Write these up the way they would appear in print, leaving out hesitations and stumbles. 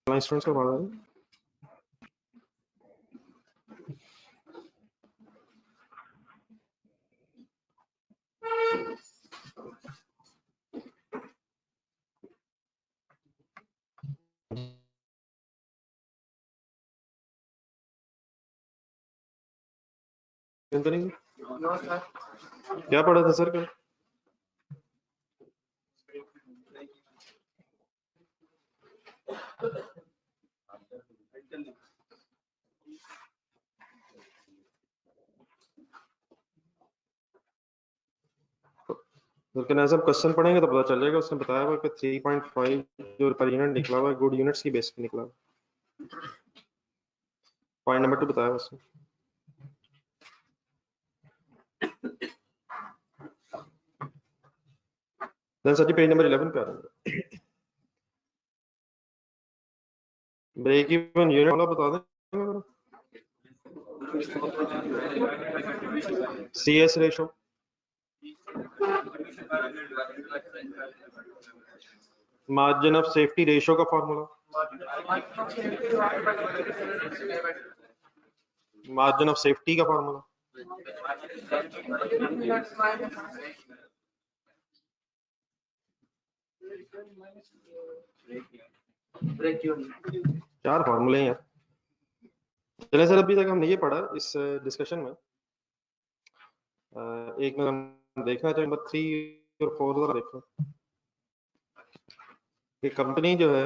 Students को पढ़ा रहे क्या पढ़ा था सर कल? सब क्वेश्चन पढ़ेंगे तो पता चल जाएगा। उसने बताया हुआ कि 3.5 जो पर यूनिट निकला हुआ है गुड यूनिट्स की बेस पे निकला हुआ। पॉइंट नंबर 2 बताया हुआ उसने। देन सर जी पेज नंबर 11 पे आ रहा है। ब्रेक इवन यूनिट वाला बता दें। CS ratio, margin of safety ratio का फॉर्मूला, मार्जिन ऑफ सेफ्टी का फॉर्मूला, चार फॉर्मूले हैं यार। चले सर अभी तक हमने ये पढ़ा इस डिस्कशन में। एक में हम देखना चाहिए नंबर 3 और 4 जरा देखो कि कंपनी जो है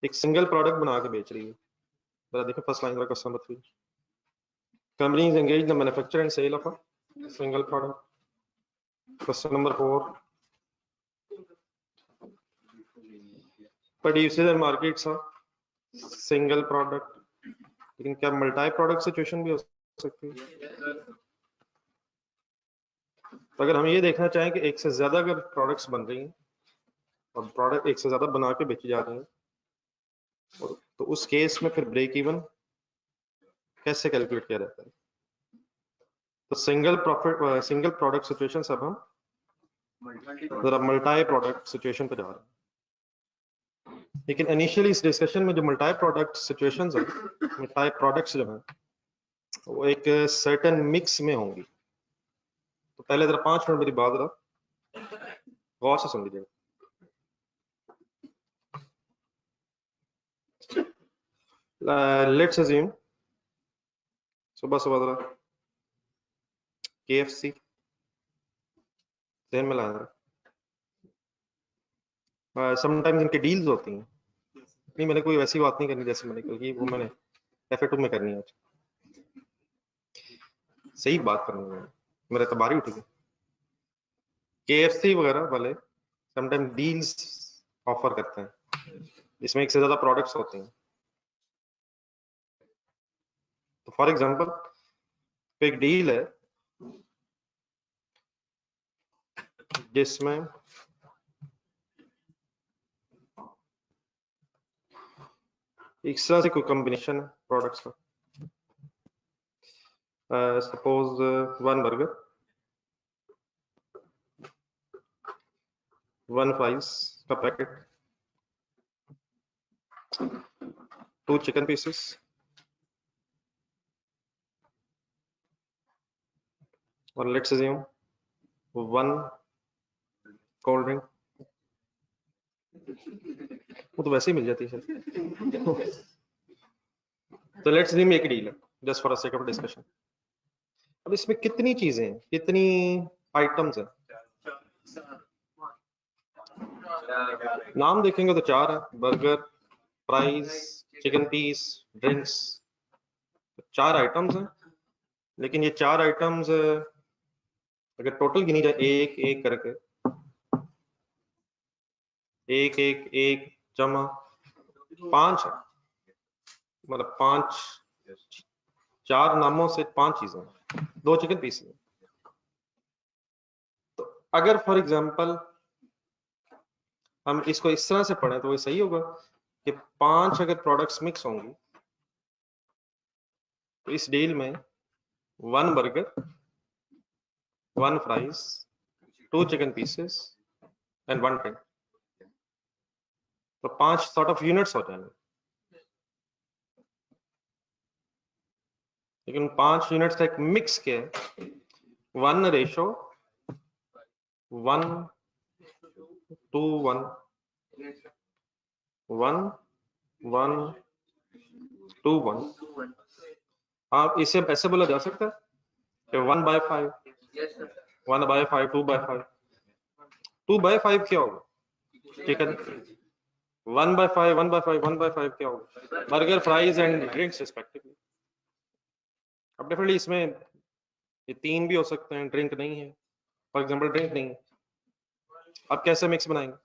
एक सिंगल प्रोडक्ट बना के बेच रही है। जरा देखो फर्स्ट लाइन का question number 3। Company is engaged in the manufacture and sale of a single product. Question number 4 produces and markets a single product. लेकिन क्या मल्टी प्रोडक्ट सिचुएशन भी हो सकती है? तो अगर हम ये देखना चाहें कि एक से ज्यादा अगर प्रोडक्ट्स बन रही हैं और प्रोडक्ट एक से ज्यादा बना के बेची जा रही हैं तो उस केस में फिर ब्रेक इवन कैसे कैलकुलेट किया जाता है? तो सिंगल प्रोडक्ट सिचुएशन सब हम जरा मल्टी प्रोडक्ट सिचुएशन पे जा रहे हैं। लेकिन इनिशियली इस डिस्कशन में जो मल्टी प्रोडक्ट सिचुएशंस है, मल्टी प्रोडक्ट्स जो हैं वो एक सर्टेन मिक्स में होंगी। तो पहले जरा 5 मिनट मेरी बात जरा गौर से सुन लीजिएगा। लेट्स अज्यूम सुबह सुबह जरा KFC ध्यान में लाया जरा। समटाइम्स इनकी डील्स होती हैं। नहीं मैंने कोई वैसी बात नहीं करनी जैसे मैंने क्योंकि वो मैंने F2 में करनी है। सही बात करनी है मेरे तो बारी उठी। KFC वगैरह वाले समटाइम डील्स ऑफर करते हैं इसमें एक से ज्यादा प्रोडक्ट्स होते हैं। तो फॉर एग्जांपल एक डील है जिसमें इस तरह से कोई कॉम्बिनेशन है प्रोडक्ट्स का। सपोज 1 बर्गर, 1 फ्राइज का पैकेट, 2 चिकन पीसेस, और लेट्स अज्यूम 1 कोल्ड ड्रिंक। वो तो वैसे ही मिल जाती है सर। तो लेट्स अज्यूम एक डील है just for a sake of discussion. अब इसमें कितनी चीजें हैं, कितनी आइटम्स हैं? नाम देखेंगे तो 4 है, burger, fries, chicken piece, drinks. 4 items हैं। लेकिन ये 4 आइटम्स अगर टोटल गिनी जाए एक एक करके, एक एक एक जमा 5 है। मतलब 5, 4 नामों से 5 चीजें, 2 चिकन पीस हैं। तो अगर फॉर एग्जांपल हम इसको इस तरह से पढ़ें तो वो सही होगा कि 5 अगर प्रोडक्ट्स मिक्स होंगी तो इस डील में 1 burger, 1 fries, 2 chicken pieces and 1 drink. तो 5 सॉर्ट ऑफ यूनिट्स हो जाएंगे, लेकिन 5 यूनिट्स का एक मिक्स क्या है, 1 रेशो 1 to 1 1 1 to 1। आप इसे ऐसे बोला जा सकता है कि 1/5 1/5 2/5 2/5 क्या होगा, ठीक है, 1/5 1/5 1/5 क्या होगा, burger fries and drinks respectively. अब डेफिनेटली इसमें ये 3 भी हो सकते हैं, ड्रिंक नहीं है, फॉर एग्जांपल ड्रिंक नहीं है, अब कैसे मिक्स बनाएंगे,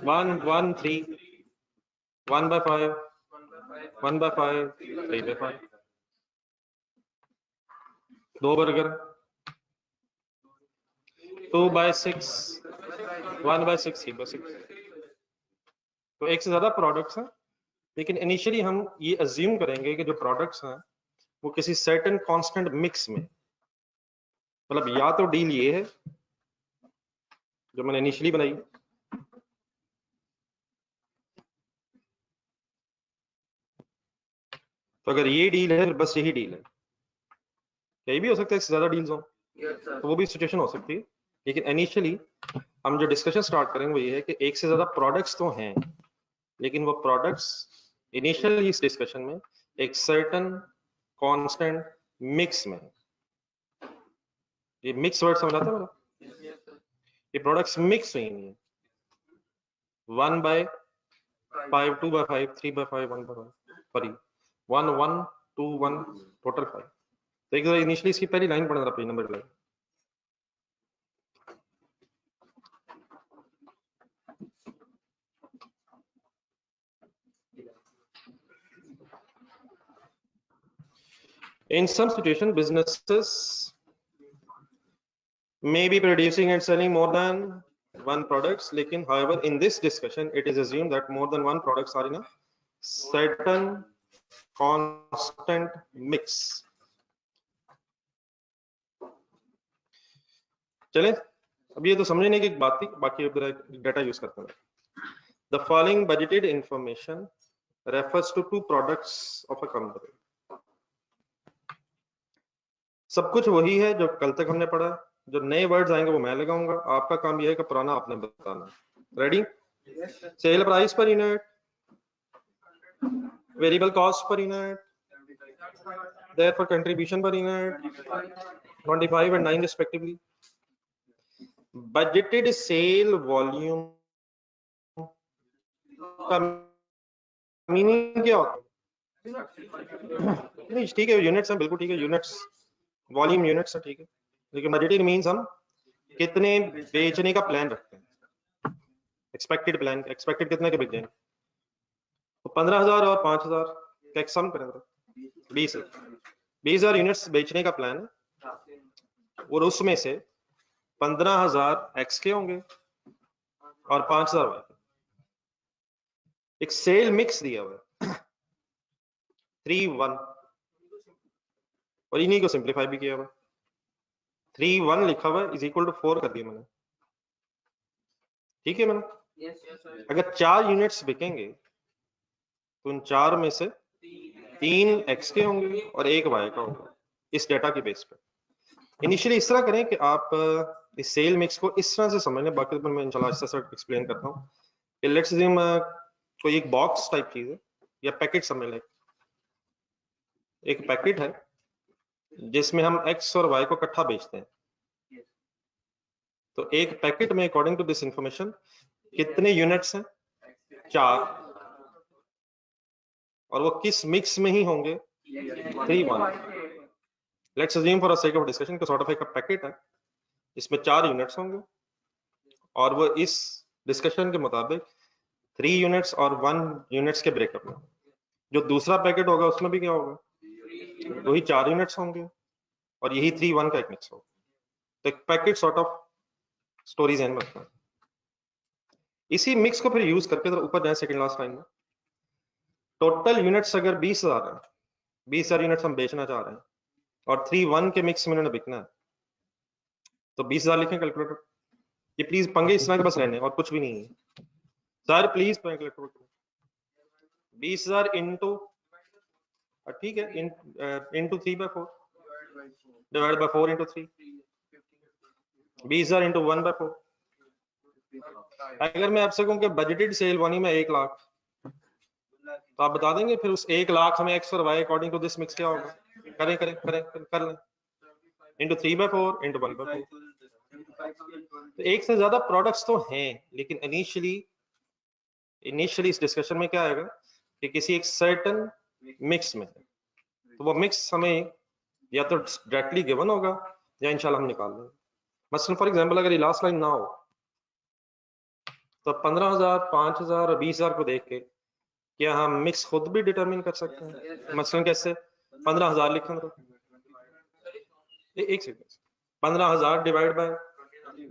1 1 3 1/5 1/5 3/5 2 बर्गर 2/6 1/6 3/6। तो एक से ज्यादा प्रोडक्ट्स हैं, लेकिन इनिशियली हम ये अज्यूम करेंगे कि जो प्रोडक्ट्स हैं वो किसी सर्टेन कांस्टेंट मिक्स में, मतलब या तो डील ये है जो मैंने इनिशियली बनाई, तो अगर ये डील है बस यही डील है, यही भी हो सकता है इससे ज्यादा डील्स हो, तो वो भी सिचुएशन हो सकती है, लेकिन इनिशियली हम जो डिस्कशन स्टार्ट करेंगे वो ये है कि एक से ज्यादा प्रोडक्ट्स तो हैं, लेकिन वो प्रोडक्ट्स इनिशियली इस डिस्कशन में एक सर्टेन कांस्टेंट मिक्स में है। ये मिक्स वर्ड समझ आता है मेरा, ये प्रोडक्ट्स मिक्स हुई नहीं है, 1/5 2/5 3/5 1/5 सॉरी 1 1 2 1 टोटल 5। तो एक इनिशियली इसकी पहली लाइन पढ़ना था, page number 11। In some situation, businesses may be producing and selling more than one products, लेकिन however in this discussion it is assumed that more than one products are in a certain constant mix। चले अब ये तो समझने की एक बात थी, बाकी डेटा यूज करते हैं। The following budgeted information refers to 2 products of a company। सब कुछ वही है जो कल तक हमने पढ़ा, जो नए वर्ड्स आएंगे वो मैं लगाऊंगा, आपका काम यह है कि पुराना आपने बताना। Ready? Cell price per unit, variable cost per unit, therefore contribution per unit 25 and 9 respectively। budgeted sale volume का मीनिंग क्या होता है? नहीं ठीक है, यूनिट्स हैं, बिल्कुल ठीक है, यूनिट्स वॉल्यूम यूनिट्स है, ठीक है, लेकिन बजटेड मींस हम कितने बेचने का प्लान रखते हैं, एक्सपेक्टेड प्लान, एक्सपेक्टेड कितने के बिक जाएंगे, तो 15,000 और 5,000 का एक सम करें, 20,000 यूनिट्स बेचने का प्लान है, और उसमें से 15,000 एक्स के होंगे और 5,000 वाई। एक सेल मिक्स दिया हुआ है 3-1, और इन्हीं को सिंप्लीफाई भी किया हुआ, 3-1 लिखा हुआ इज इक्वल टू 4 कर दिया मैंने, ठीक है मैंने। अगर 4 यूनिट्स बिकेंगे तो उन 4 में से 3 एक्स के होंगे और 1 वाई का होगा, इस डेटा के बेस पे। इनिशियली इस तरह करें कि आप इस सेल मिक्स को इस तरह से समझ लें, बाकी तो मैं इंशाल्लाह आहिस्ता से एक्सप्लेन करता हूँ कि लेट्स अज्यूम कोई एक बॉक्स टाइप चीज है या पैकेट समझ लें, एक पैकेट है जिसमें हम एक्स और वाई को इकट्ठा बेचते हैं, तो एक पैकेट में अकॉर्डिंग टू दिस इंफॉर्मेशन कितने यूनिट्स हैं, 4, और वो किस मिक्स में ही होंगे, 3-1। Let's assume for a sake of discussion कि सॉर्ट ऑफ एक पैकेट है, इसमें 4 यूनिट्स होंगे और वो इस डिस्कशन के मुताबिक 3 यूनिट्स और 1 यूनिट्स के ब्रेकअप में, जो दूसरा पैकेट होगा उसमें भी क्या होगा, वही 4 यूनिट्स होंगे और यही 3-1 का एक मिक्स होगा। तो एक packet sort of stories and रखना है। इसी मिक्स को फिर यूज करके तो ऊपर जाए सेकंड लास्ट लाइन में, टोटल यूनिट्स अगर 20,000 है, 20,000 यूनिट्स हम बेचना चाह रहे हैं और 3-1 के मिक्स में उन्होंने बिकना है, तो 20,000 लिखें कैलकुलेटर। ये प्लीज पंगे इस तरह के बस रहने और कुछ भी नहीं है। सर प्लीज कैलकुलेटर 20,000 इंटू, ठीक है, into 3/4 divide by 4 into 3, 20,000 into 1/4। अगर मैं आपसे कहूँ कि बजटेड सेल बनी में 1 लाख, तो आप बता देंगे फिर उस 1 लाख हमें एक्स और Y according to this mix क्या होगा? करें करें करें कर लें, इंटू 3/4 इंटू 1/4। तो एक से ज्यादा प्रोडक्ट्स तो हैं, लेकिन इनिशियली इस डिस्कशन में क्या आएगा कि किसी एक सर्टेन मिक्स में, तो वो मिक्स हमें या तो डायरेक्टली गिवन होगा या इंशाल्लाह हम निकाल लेंगे। मसलन फॉर एग्जांपल अगर ये लास्ट लाइन ना हो तो 15,000, 5,000 और 20,000 को देख के क्या हम मिक्स खुद भी डिटरमिन कर सकते हैं? मसलन कैसे? 15,000 लिखें तो एक सेकंड, 15,000 डिवाइड बाय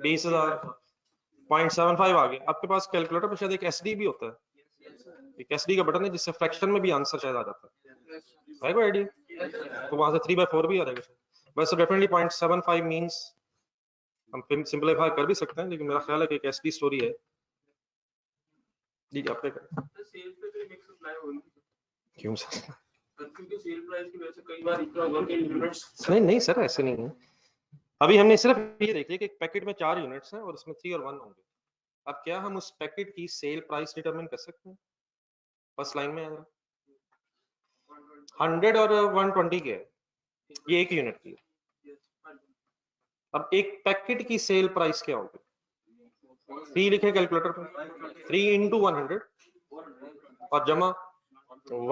20,000, 0.75 आ गया। आपके पास कैलकुलेटर पे शायद एक एसडी भी होता है, एक एसडी का बटन है जिससे फ्रैक्शन में भी आंसर शायद आ जाता है कोई आइडिया? तो वहां से 3/4 भी आ जाएगा। वैसे डेफिनेटली 0.75 मींस हम सिंपलीफाई कर भी सकते हैं, लेकिन मेरा ख्याल है कि एक एसडी स्टोरी है। जी आपने क्यों सर? क्योंकि सेल प्राइस की वजह से कई बार इतना हुआ कि यूनिट्स, नहीं सर ऐसे नहीं है। अभी हमने सिर्फ ये देख लिया कि एक पैकेट में 4 यूनिट्स हैं और उसमें 3 और 1 होंगे। अब क्या हम उस पैकेट की सेल प्राइस डिटरमिन कर सकते हैं? फर्स्ट लाइन में 100 और 120 के है, ये एक यूनिट की। अब एक पैकेट की सेल प्राइस क्या होगी? 3 लिखे कैलकुलेटर पे, 3 इंटू 100 और जमा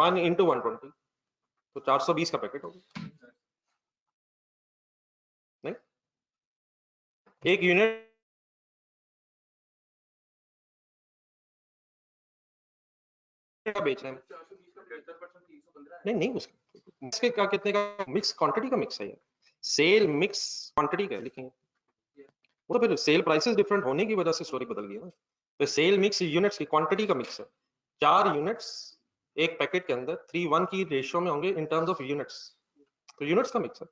1 इंटू 120, तो 420 का पैकेट होगा। नहीं, एक यूनिट का बेच रहे हैं, नहीं उसके क्या कितने का मिक्स क्वांटिटी का मिक्स है यार, सेल मिक्स क्वांटिटी का लिखेंगे, वो तो फिर सेल प्राइसेस डिफरेंट होने की वजह से स्टोरी बदल गई ना। तो सेल मिक्स यूनिट्स की क्वांटिटी का मिक्स है, 4 यूनिट्स एक पैकेट के अंदर 3:1 की रेशियो में होंगे इन टर्म्स ऑफ यूनिट्स, तो यूनिट्स का मिक्स है।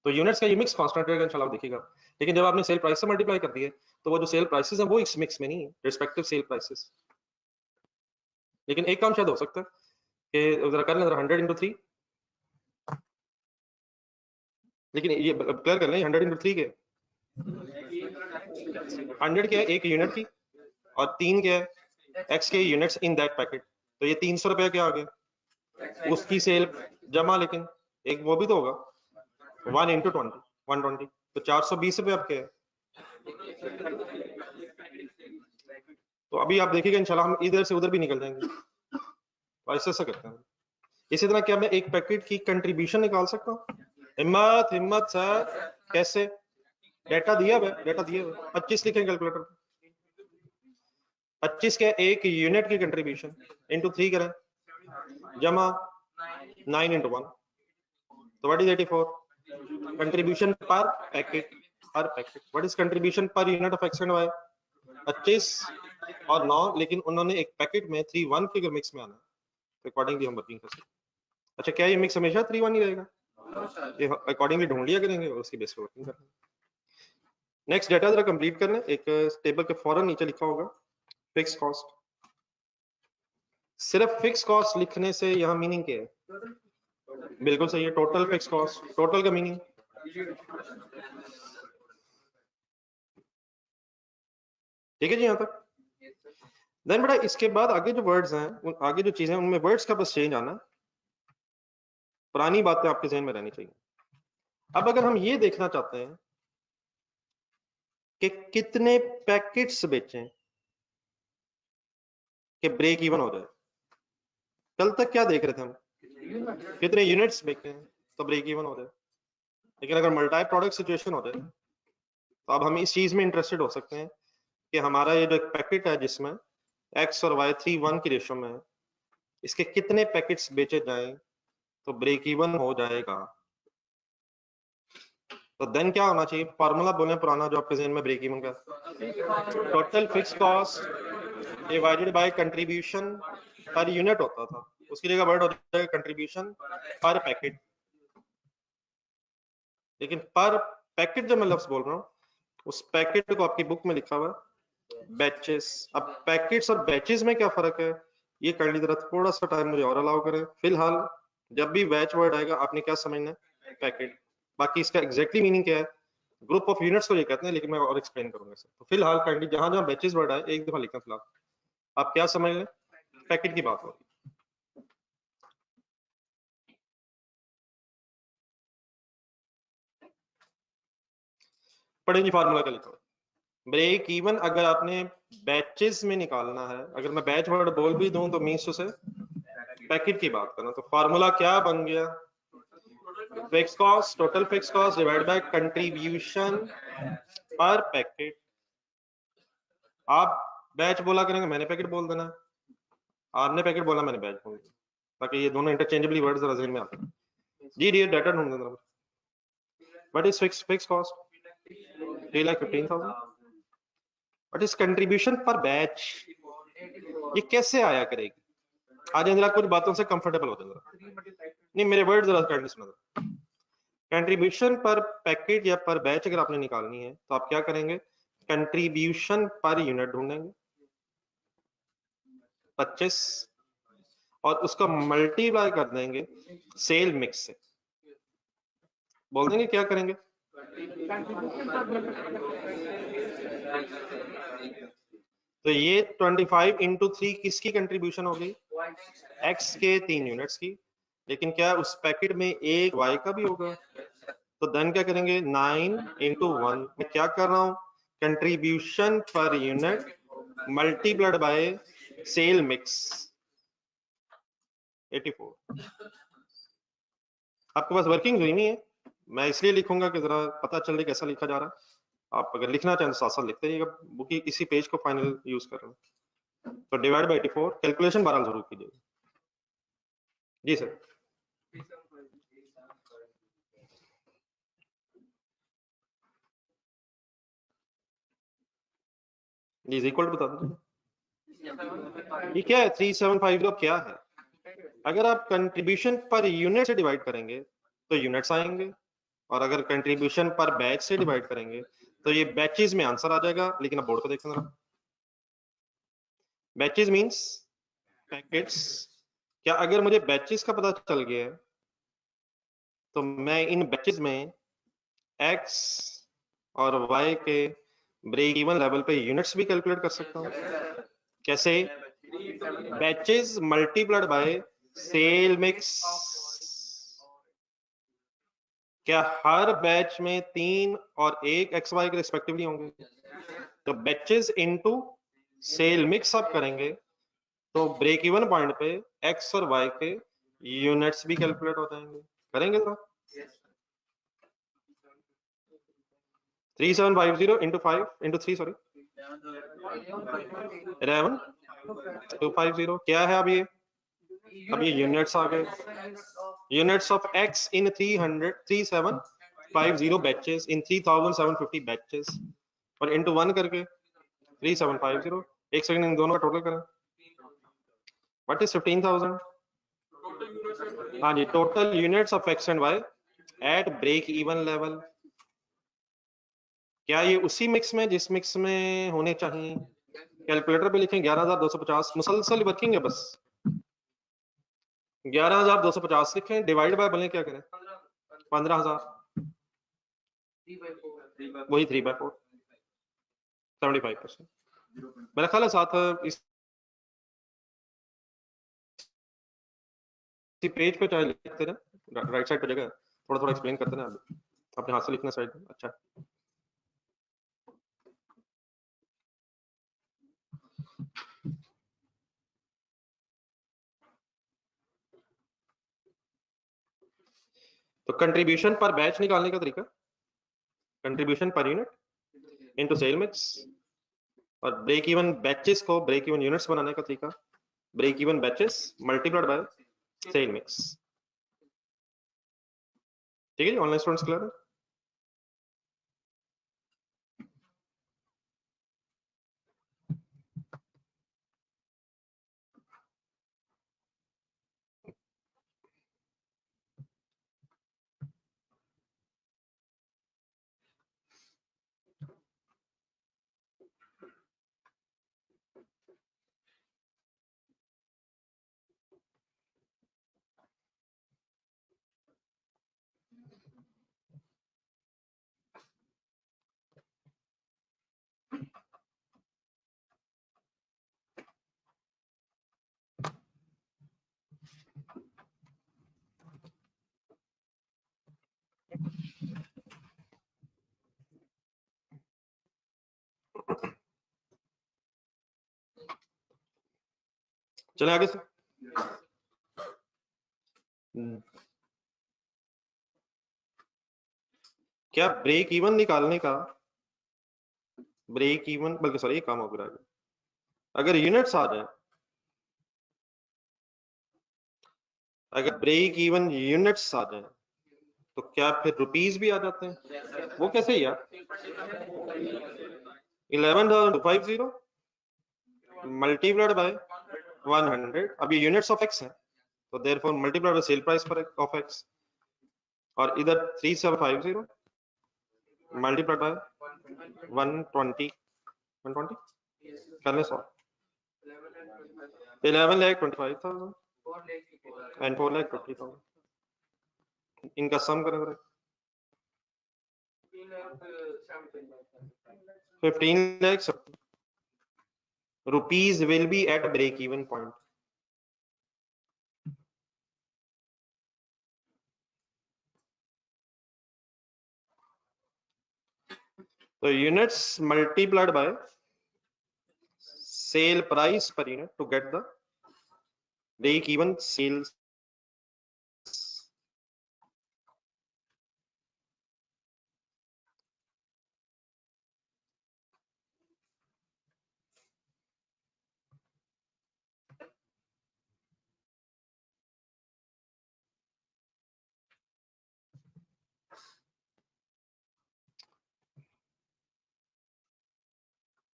तो यूनिट्स का ये मिक्स कांस्टेंट रहेगा इंशाल्लाह देखिएगा। लेकिन जब आपने सेल प्राइस से मल्टीप्लाई कर दिए तो वो जो सेल प्राइसेस हैं वो इस मिक्स में नहीं है, रिस्पेक्टिव सेल प्राइसेस। लेकिन एक काम शायद हो सकता है कि जरा कर लें, 100 इंटू 3, लेकिन ये क्लियर कर लें 100 इंटू 3 के 100 क्या है? एक यूनिट की, और 3 क्या है? एक्स के यूनिट्स इन दैट पैकेट। तो ये 300 रुपया क्या आ गया? उसकी सेल जमा, लेकिन एक वो भी तो होगा 1 इंटू 120, तो 420 रुपये आपके है। तो अभी आप देखिएगा इंशाल्लाह हम इधर से उधर भी निकल जाएंगे, तो ऐसे करते हैं। इसी तरह क्या मैं एक पैकेट की कंट्रीब्यूशन निकाल सकता हूँ? हिम्मत सर, कैसे? डेटा दिया हुआ, डेटा दिया हुआ, 25 लिखें कैलकुलेटर, 25 के एक यूनिट की कंट्रीब्यूशन इंटू 3 करें, जमा 9 इंटू 1, तो what is 84? Contribution per packet, what is contribution per unit of X and Y? 25 और 9, लेकिन उन्होंने एक पैकेट में 3:1 के अगर मिक्स में आना तो अकॉर्डिंगली हम वर्किंग कर सकते हैं। अच्छा, क्या ये मिक्स हमेशा 3:1 ही रहेगा? ये अकॉर्डिंगली ढूंढ लिया करेंगे और उसकी बेस पर वर्किंग करेंगे। नेक्स्ट डेटा जरा कंप्लीट कर लें। एक टेबल के फौरन नीचे लिखा होगा फिक्स कॉस्ट। सिर्फ फिक्स कॉस्ट लिखने से यहाँ मीनिंग क्या है? बिल्कुल सही है, टोटल फिक्स कॉस्ट। टोटल का मीनिंग ठीक है जी यहाँ तक। देन बेटा इसके बाद आगे जो वर्ड्स हैं, आगे जो चीजें, उनमें वर्ड्स का बस चेंज आना, पुरानी बातें आपके जहन में रहनी चाहिए। अब अगर हम ये देखना चाहते हैं कि कितने पैकेट्स बेचें कि ब्रेक इवन हो जाए, कल तक क्या देख रहे थे हम? कितने यूनिट्स बेचें तो ब्रेक इवन हो जाए। लेकिन अगर मल्टी प्रोडक्ट सिचुएशन हो जाए तो अब हम इस चीज में इंटरेस्टेड हो सकते हैं कि हमारा ये जो एक पैकेट है जिसमें एक्स और वाई 3:1 की रेशियो में है, इसके कितने पैकेट्स बेचे जाएं तो ब्रेक इवन हो जाएगा। तो देन क्या होना चाहिए? फार्मूला बोले पुराना जो आपके जहन में ब्रेक इवन का, total fix cost divided by contribution per unit होता था, उसकी जगह वर्ड हो जाएगा कंट्रीब्यूशन पर पैकेट। लेकिन पर पैकेट जो मैं लफ्ज बोल रहा हूँ, उस पैकेट को आपकी बुक में लिखा हुआ बैचेस। अब पैकेट्स और बैचेस में क्या फर्क है, ये करने की तरह थोड़ा सा टाइम मुझे और अलाउ करें। फिलहाल जब भी बैच वर्ड आएगा आपने क्या समझना है, पैकेट। बाकी इसका एग्जैक्टली मीनिंग क्या है, ग्रुप ऑफ यूनिट्स को ये कहते हैं, लेकिन मैं और एक्सप्लेन करूंगा सर। तो फिलहाल काइंडली जहां जहां बैचेस वर्ड आए एक दफा लिखना फिलहाल। आप क्या समझ लें, पैकेट की बात हो रही। पढ़ेंगे फार्मूला का लिखो। ब्रेक इवन अगर आपने बैचेस में निकालना है, अगर मैं बैच वर्ड बोल भी दूं तो मीन्स उसे पैकेट की बात करना। तो फार्मूला क्या बन गया, fix cost, total fix cost divide by contribution per packet. आप बैच बोला करेंगे, मैंने पैकेट बोल देना है, आपने पैकेट बोला मैंने बैच बोल दिया, ताकि ये दोनों इंटरचेंजेबली वर्ड जरा ज़हन में आते हैं। जी डियर डाटा ढूंढ देना। What is fix cost, 3,15,000। What is contribution per batch, ये कैसे आया करेगी। आज जरा कुछ बातों से कंफर्टेबल हो जाए, नहीं मेरे वर्ड जरा काइंडली सुना। कंट्रीब्यूशन पर पैकेट या पर बैच अगर आपने निकालनी है तो आप क्या करेंगे, कंट्रीब्यूशन पर यूनिट ढूंढेंगे 25 और उसको मल्टीप्लाई कर देंगे सेल मिक्स से। बोल देंगे क्या करेंगे, तो ये 25 इंटू 3 किसकी कंट्रीब्यूशन हो गई, एक्स के 3 यूनिट्स की। लेकिन क्या उस पैकेट में एक वाई का भी होगा, तो देन क्या करेंगे 9 इंटू 1। मैं क्या कर रहा हूं, contribution per unit multiplied by sale mix 84। आपके पास वर्किंग हुई नहीं है, मैं इसलिए लिखूंगा कि जरा पता चले कैसा लिखा जा रहा है। आप अगर लिखना चाहें तो साथ साथ लिखते रहिएगा, बुक इसी पेज को फाइनल यूज कर रहे हैं। तो डिवाइड बाय 84, कैलकुलेशन 12 जरूर कीजिएगा। जी सर। जी इक्वल बता दीजिए, ये क्या है 3750 क्या है। अगर आप कंट्रीब्यूशन पर यूनिट से डिवाइड करेंगे तो यूनिट्स आएंगे, और अगर कंट्रीब्यूशन पर बैच से डिवाइड करेंगे तो ये बैचेस में आंसर आ जाएगा। लेकिन अब बोर्ड को देखना जरा, बैचेस मींस पैकेट्स। क्या अगर मुझे बैचेस का पता चल गया है तो मैं इन बैचेस में एक्स और वाई के ब्रेक इवन लेवल पे यूनिट्स भी कैलकुलेट कर सकता हूँ। कैसे, batches multiplied by sale mix. क्या हर बैच में 3 और 1 एक्स वाई के रिस्पेक्टिवली होंगे, तो बैचेस इनटू सेल मिक्स आप करेंगे तो ब्रेक इवन पॉइंट पे एक्स और वाई के यूनिट्स भी कैलकुलेट हो जाएंगे। करेंगे तो 3750 इंटू 5 इंटू 3 सॉरी 11250 क्या है। अब ये यूनिट्स आ गए, units of x in 3750 batches in 3750 batches और इंटू 1 करके 3750। एक सेकंड इन दोनों का टोटल करें, व्हाट इज 15,000। हाँ जी, total units of X and Y at break even level. क्या ये उसी मिक्स में जिस मिक्स में होने चाहिए, कैलकुलेटर पे लिखें 11,250, मुसलसल वर्किंग है बस 11,250 लिखें, डिवाइड बाय बोले क्या करें 15,000, वही 3/4 75%। मेरा ख्याल है साथ इसी पेज पे चाहे लिखते ना, राइट साइड पे जगह थोड़ा थोड़ा एक्सप्लेन करते ना, अपने हाथ से लिखना साइड में अच्छा। तो कंट्रीब्यूशन पर बैच निकालने का तरीका, contribution per unit into sale mix, और ब्रेक इवन बैचेस को ब्रेक इवन यूनिट्स बनाने का तरीका, break even batches multiplied by sale mix. ठीक है जी, ऑनलाइन स्टूडेंट्स क्लियर है। चले आगे से। क्या ब्रेक इवन निकालने का, ब्रेक इवन बल्कि सॉरी ये काम हो गया, अगर यूनिट्स आ जाए, अगर ब्रेक इवन यूनिट्स आ जाए तो क्या फिर रुपीस भी आ जाते हैं? वो कैसे यार? 11,250 मल्टीप्लाइड बाय 100, अब ये यूनिट्स ऑफ एक्स है तो therefore multiplied by sale price पर ऑफ एक्स, और इधर 3750 मल्टीप्लाइड बाय 120 करने 100, 11,25,000 एंड 4,20,000, इनका सम करें 15 lakhs rupees will be at break even point. So units multiplied by sale price per unit to get the break even sales.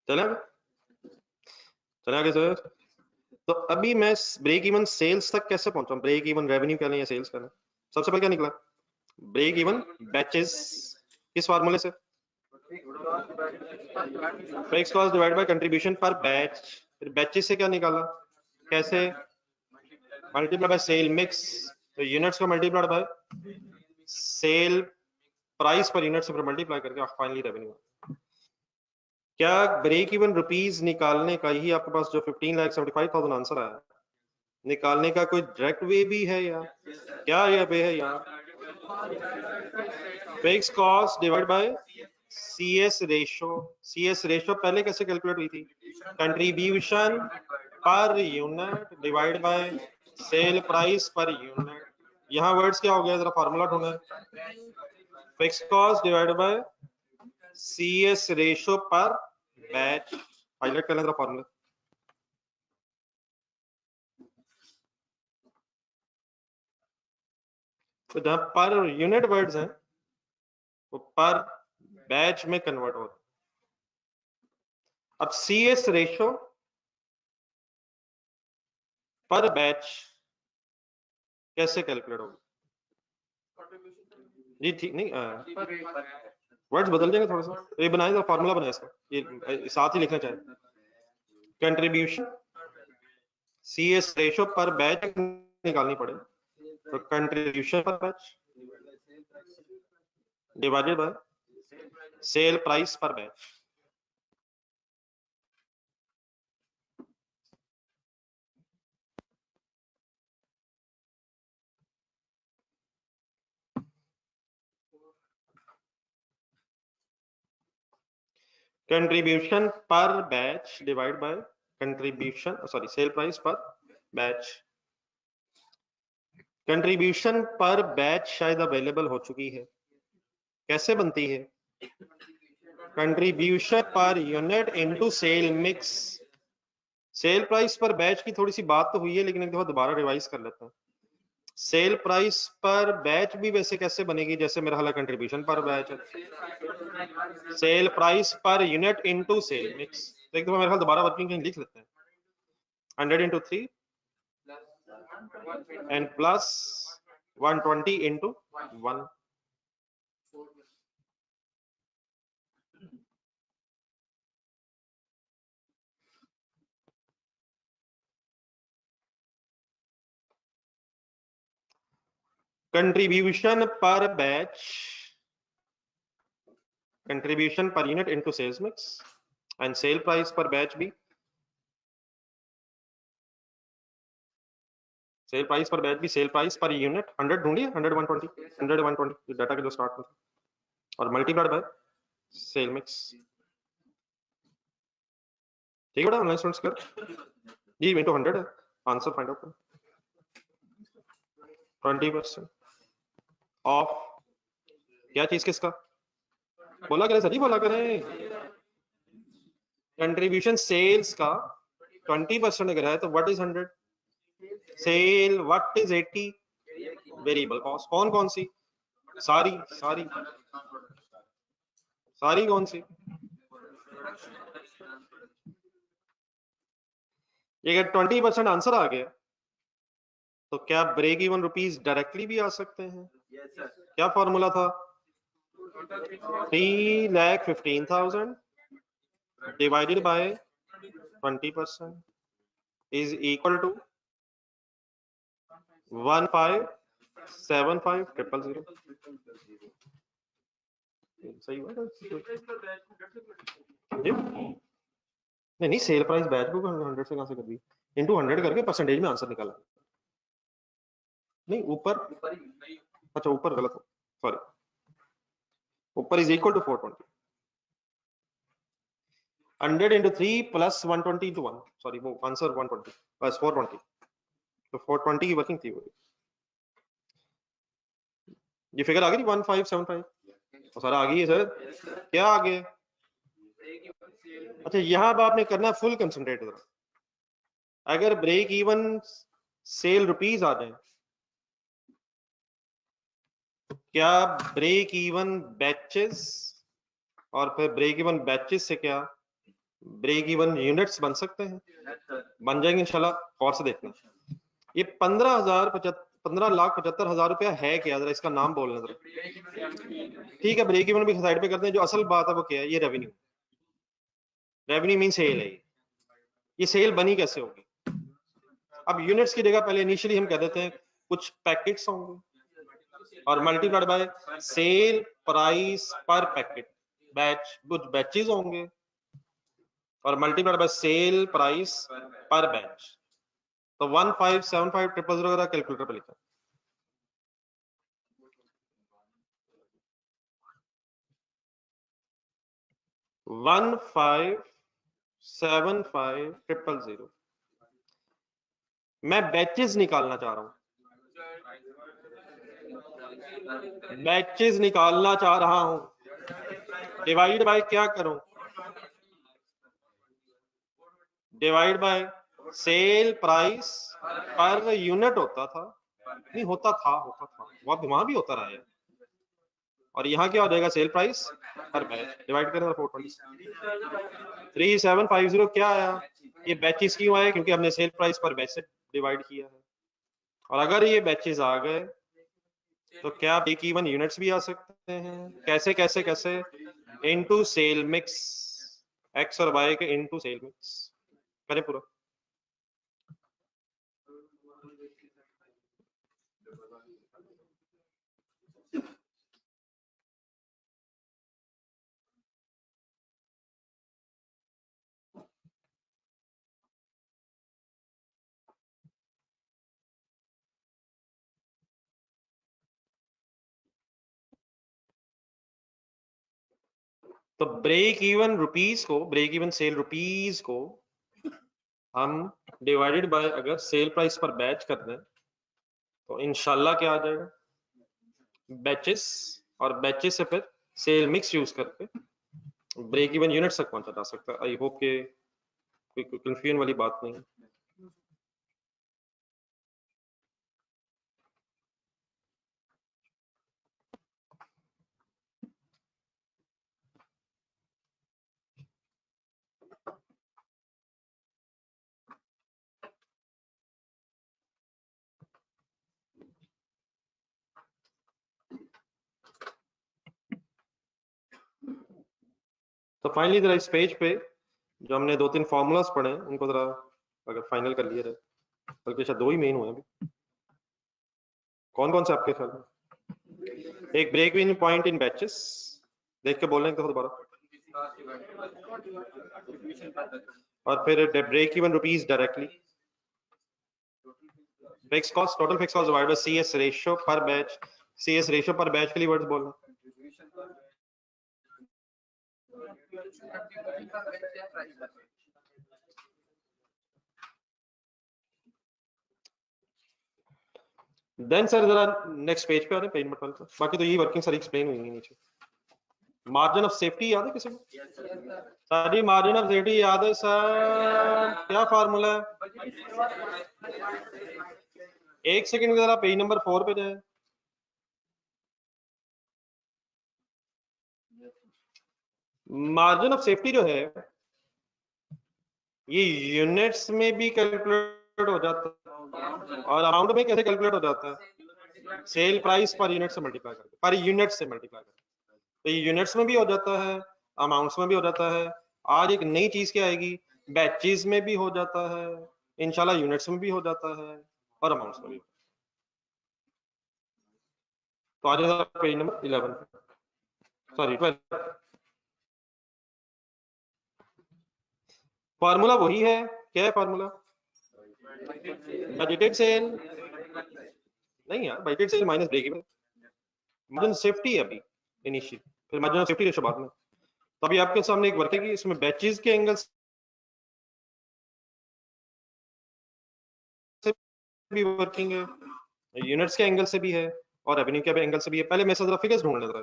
चले आगे sir. तो अभी मैं ब्रेक इवन सेल्स तक कैसे पहुंचा? ब्रेक इवन रेवेन्यू क्या लें या सेल्स क्या लें? सबसे पहले क्या निकला? ब्रेक इवन बैचेस, किस फार्मूले से? Fixed cost divide by contribution per batch. फिर बैचेस से क्या निकाला? कैसे? मल्टीप्लाई बाय सेल मिक्स, तो यूनिट्स को multiplied by sale price per unit से फिर मल्टीप्लाई करके फाइनली रेवेन्यू। क्या ब्रेक इवन रुपीस निकालने का ही आपके पास जो 15,75,000 आंसर आया, निकालने का कोई डायरेक्ट वे भी है या क्या ये वे है यार? Fix cost divide by CS ratio. CS ratio पहले कैसे कैलकुलेट हुई थी? Contribution per unit divide by sale price per unit. यहाँ वर्ड्स क्या हो गया, जरा फार्मूला ढूंढे। Fix cost divide by CS ratio per batch, highlight कर लें जरा फार्मूला। तो जहां पर यूनिट वर्ड्स हैं वो पर बैच में कन्वर्ट होते हैं। अब CS रेशो पर बैच कैसे कैलकुलेट होगा? जी ठीक नहीं, वर्ड्स बदल जाएंगे थोड़ा सा, ये बनाए तो फार्मूला बनाए इसका, ये साथ ही लिखना चाहिए। Contribution CS ratio per batch निकालनी पड़े तो contribution per batch divided by sale price per batch. Contribution per batch divide by contribution sorry sale price per batch. Contribution per batch शायद अवेलेबल हो चुकी है, कैसे बनती है? Contribution per unit into sale mix. Sale price per batch की थोड़ी सी बात तो हुई है लेकिन एक दफा दोबारा रिवाइज कर लेते हैं। सेल प्राइस पर बैच भी वैसे कैसे बनेगी जैसे मेरा हाल कंट्रीब्यूशन पर बैच है, sale price per unit into sale mix. तो एक दफा मेरा हाल दोबारा वर्किंग कहीं लिख लेते हैं, 100 into 3 and plus 120 into 1। Contribution per batch, contribution per unit into sales mix and sale price per batch भी, सेल प्राइस पर बैच भी सेल प्राइस पर यूनिट 100 ढूंढिए, 100 120 100 120 डाटा के जो स्टार्ट में और मल्टीप्लाइड बाय सेल मिक्स। ठीक है बेटा, ऑनलाइन स्टूडेंट्स कर जी इनटू 100 है आंसर फाइंड आउट करो। 20% ऑफ क्या चीज किसका बोला करें, सही बोला करें। कंट्रीब्यूशन सेल्स का 20% अगर है तो what is 100? Sale. What is 80? Variable cost. कौन कौन सी? सारी सारी सारी कौन सी? ये 20% आंसर आ गया तो क्या ब्रेक इवन रुपीस डायरेक्टली भी आ सकते हैं? क्या फॉर्मूला था? 3,15,000 divided by 20% is equal to 1,575,000. सही हुआ जी? नहीं सेल प्राइस बैच को 100 से कहां से कर दी? इनटू 100 करके परसेंटेज में आंसर निकाला। नहीं ऊपर, अच्छा ऊपर गलत हो, सॉरी। ऊपर is equal to 420। 100 into 3 plus 120 into 1, sorry वो आंसर 120 बस 420, तो 420 की वर्किंग थी वो। ये फिगर आ गई 1575 सर, आ गई है सर। क्या आ गया? अच्छा यहाँ अब आपने करना फुल कंसंट्रेट। अगर ब्रेक इवन सेल रुपीस आ जाए, क्या ब्रेक इवन बैचेस और फिर ब्रेक इवन बैचेस से क्या ब्रेक इवन यूनिट्स बन सकते हैं? बन जाएंगे इंशाल्लाह। और से देखना ये 15,75,000 रुपया है क्या? जरा इसका नाम बोलना जरा। ठीक है ब्रेक इवन भी साइड पे करते हैं, जो असल बात है वो क्या है? ये रेवेन्यू। रेवेन्यू मीन सेल है। ये सेल बनी कैसे होगी? अब यूनिट्स की जगह पहले इनिशियली हम कह देते हैं कुछ पैकेट्स होंगे और मल्टीप्लाइड बाय सेल प्राइस पर पैकेट, बैच कुछ बैचेस होंगे और multiplied by sale price per batch. तो 1,575,000 का कैलकुलेटर पे लिखा। वन 5,75,000 मैं बैचेस निकालना चाह रहा हूं, बैचेस निकालना चाह रहा हूं। डिवाइड बाय क्या करूं? Divide by sale price per unit होता था, नहीं होता था वहां भी होता रहा है। और यहाँ क्या हो जाएगा? Cell price per batch divide करें 420। 3750 क्या आया? ये बैचेस क्यों आए? क्योंकि हमने सेल प्राइस पर बैच से डिवाइड किया है। और अगर ये बैचेस आ गए तो क्या ब्रेक इवन यूनिट्स भी आ सकते हैं? कैसे कैसे कैसे? इनटू सेल मिक्स, एक्स और वाई के इनटू सेल मिक्स करें पूरा। तो ब्रेक इवन रुपीस को, ब्रेक इवन सेल रुपीस को हम डिवाइडेड बाय अगर सेल प्राइस पर बैच कर दें तो इंशाल्लाह क्या आ जाएगा? बैचेस, और बैचेस से फिर सेल मिक्स यूज करके ब्रेक इवन यूनिट तक पहुंचा जा सकता है। आई होप के कोई कंफ्यूजन वाली बात नहीं है। तो फाइनली जरा इस पेज पे जो हमने 2-3 फॉर्मूलाज पढ़े उनको जरा अगर फाइनल कर लिए रहे, बल्कि शायद 2 ही मेन हुए अभी। कौन कौन से आपके ख्याल में? एक break even point in batches, देख के बोल रहे हैं तो दोबारा। और फिर break even rupees directly, fix cost, total fix cost divided by CS ratio per batch. CS ratio per batch के लिए वर्ड्स बोलना। देन सर जरा नेक्स्ट पेज पे आ रहे हैं, पेज नंबर 12 पे। बाकी तो ये वर्किंग सारी एक्सप्लेन हुई है नीचे। मार्जिन ऑफ सेफ्टी याद है किसी को? Sir ji margin of safety याद है सर, क्या फार्मूला है? एक सेकंड जरा पेज नंबर 4 पे जाए। मार्जिन ऑफ सेफ्टी जो है ये यूनिट्स में भी कैलकुलेट हो जाता है और अमाउंट में कैसे कैलकुलेट हो जाता है? सेल प्राइस पर यूनिट से मल्टीप्लाई करके, पर यूनिट से मल्टीप्लाई करके। तो ये यूनिट्स में भी हो जाता है, अमाउंट्स में भी हो जाता है। आज एक नई चीज क्या आएगी, बैचेस में भी हो जाता है, इंशाल्लाह यूनिट्स में भी हो जाता है और अमाउंट्स में भी। तो आज पेज नंबर 11 सॉरी 12। फार्मूला वही है, क्या है फार्मूला? बजटेड सेल नहीं यार, budgeted sale minus break even. Margin safety है अभी इनिशियल, फिर मार्जिन ऑफ सेफ्टी रेशो बाद में। तो अभी आपके सामने एक वर्क है कि इसमें बैचेस के एंगल से भी वर्किंग है, यूनिट्स के एंगल से भी है और रेवेन्यू के एंगल से भी है। पहले मैं जरा फिगर्स ढूंढ ले रहा।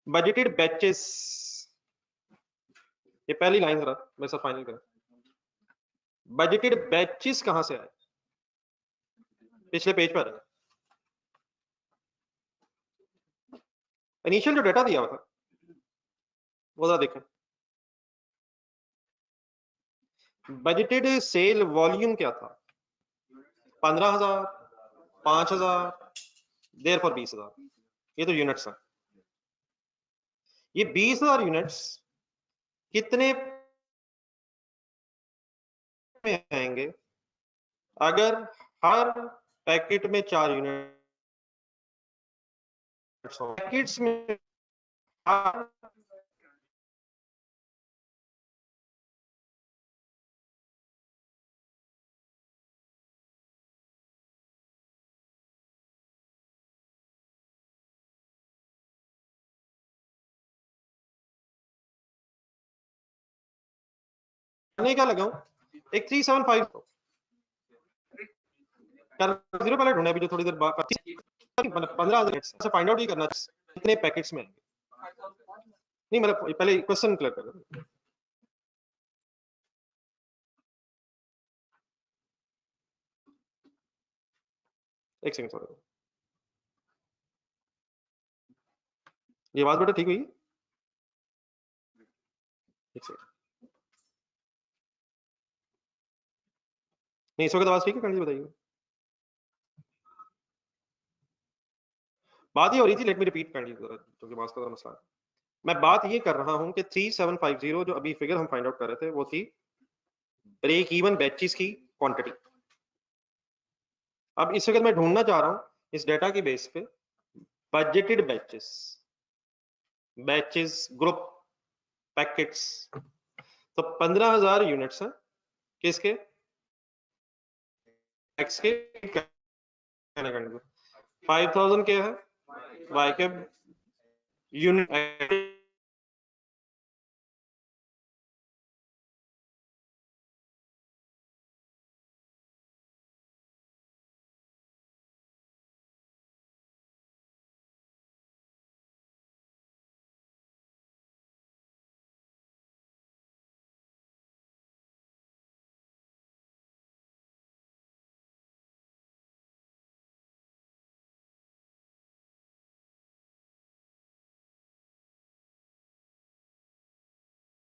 बजटेड बैचेस, ये पहली लाइन जरा मैं सब फाइनल करें। बजटेड बैचेस कहां से आए? पिछले पेज पर इनिशियल जो डेटा दिया हुआ था वो जरा देखें। बजटेड सेल वॉल्यूम क्या था? 15,000, 5,000, देर फॉर 20,000। ये तो यूनिट्स हैं। ये 20,000 यूनिट्स कितने में आएंगे अगर हर पैकेट में 4 यूनिट्स हो? पैकेट्स में हर क्या लगाऊं? एक 375 कर जीरो पहले ढूंढे अभी जो थोड़ी देर बाद 15,000 से फाइंड आउट ही करना कितने पैकेट्स में नहीं, मतलब पहले क्वेश्चन क्लियर कर। एक सेकंड थोड़ा, ये आवाज बेटा ठीक हुई? एक सेकंड, नहीं इस वक्त आवाज ठीक है? कंडी बताइए। बात ये हो रही थी, लेट मी रिपीट कंडी क्योंकि आवाज का मसला है। मैं बात ये कर रहा हूं कि 3750 जो अभी फिगर हम फाइंड आउट कर रहे थे वो थी ब्रेक इवन बैचेस की क्वांटिटी। अब इस वक्त मैं ढूंढना चाह रहा हूं इस डेटा की बेस पे budgeted batches, batches group packets. तो 15,000 यूनिट्स हैं किसके? एक्स के। 5,000 क्या है? वाई के यूनिट।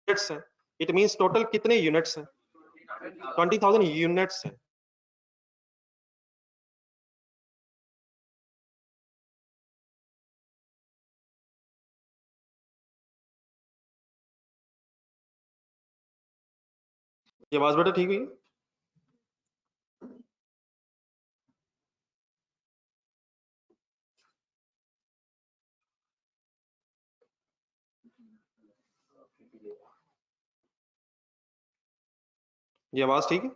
है, इट मींस टोटल कितने यूनिट्स हैं? 20,000 यूनिट्स हैं। ये आवाज बेटा ठीक हुई? ये आवाज ठीक है?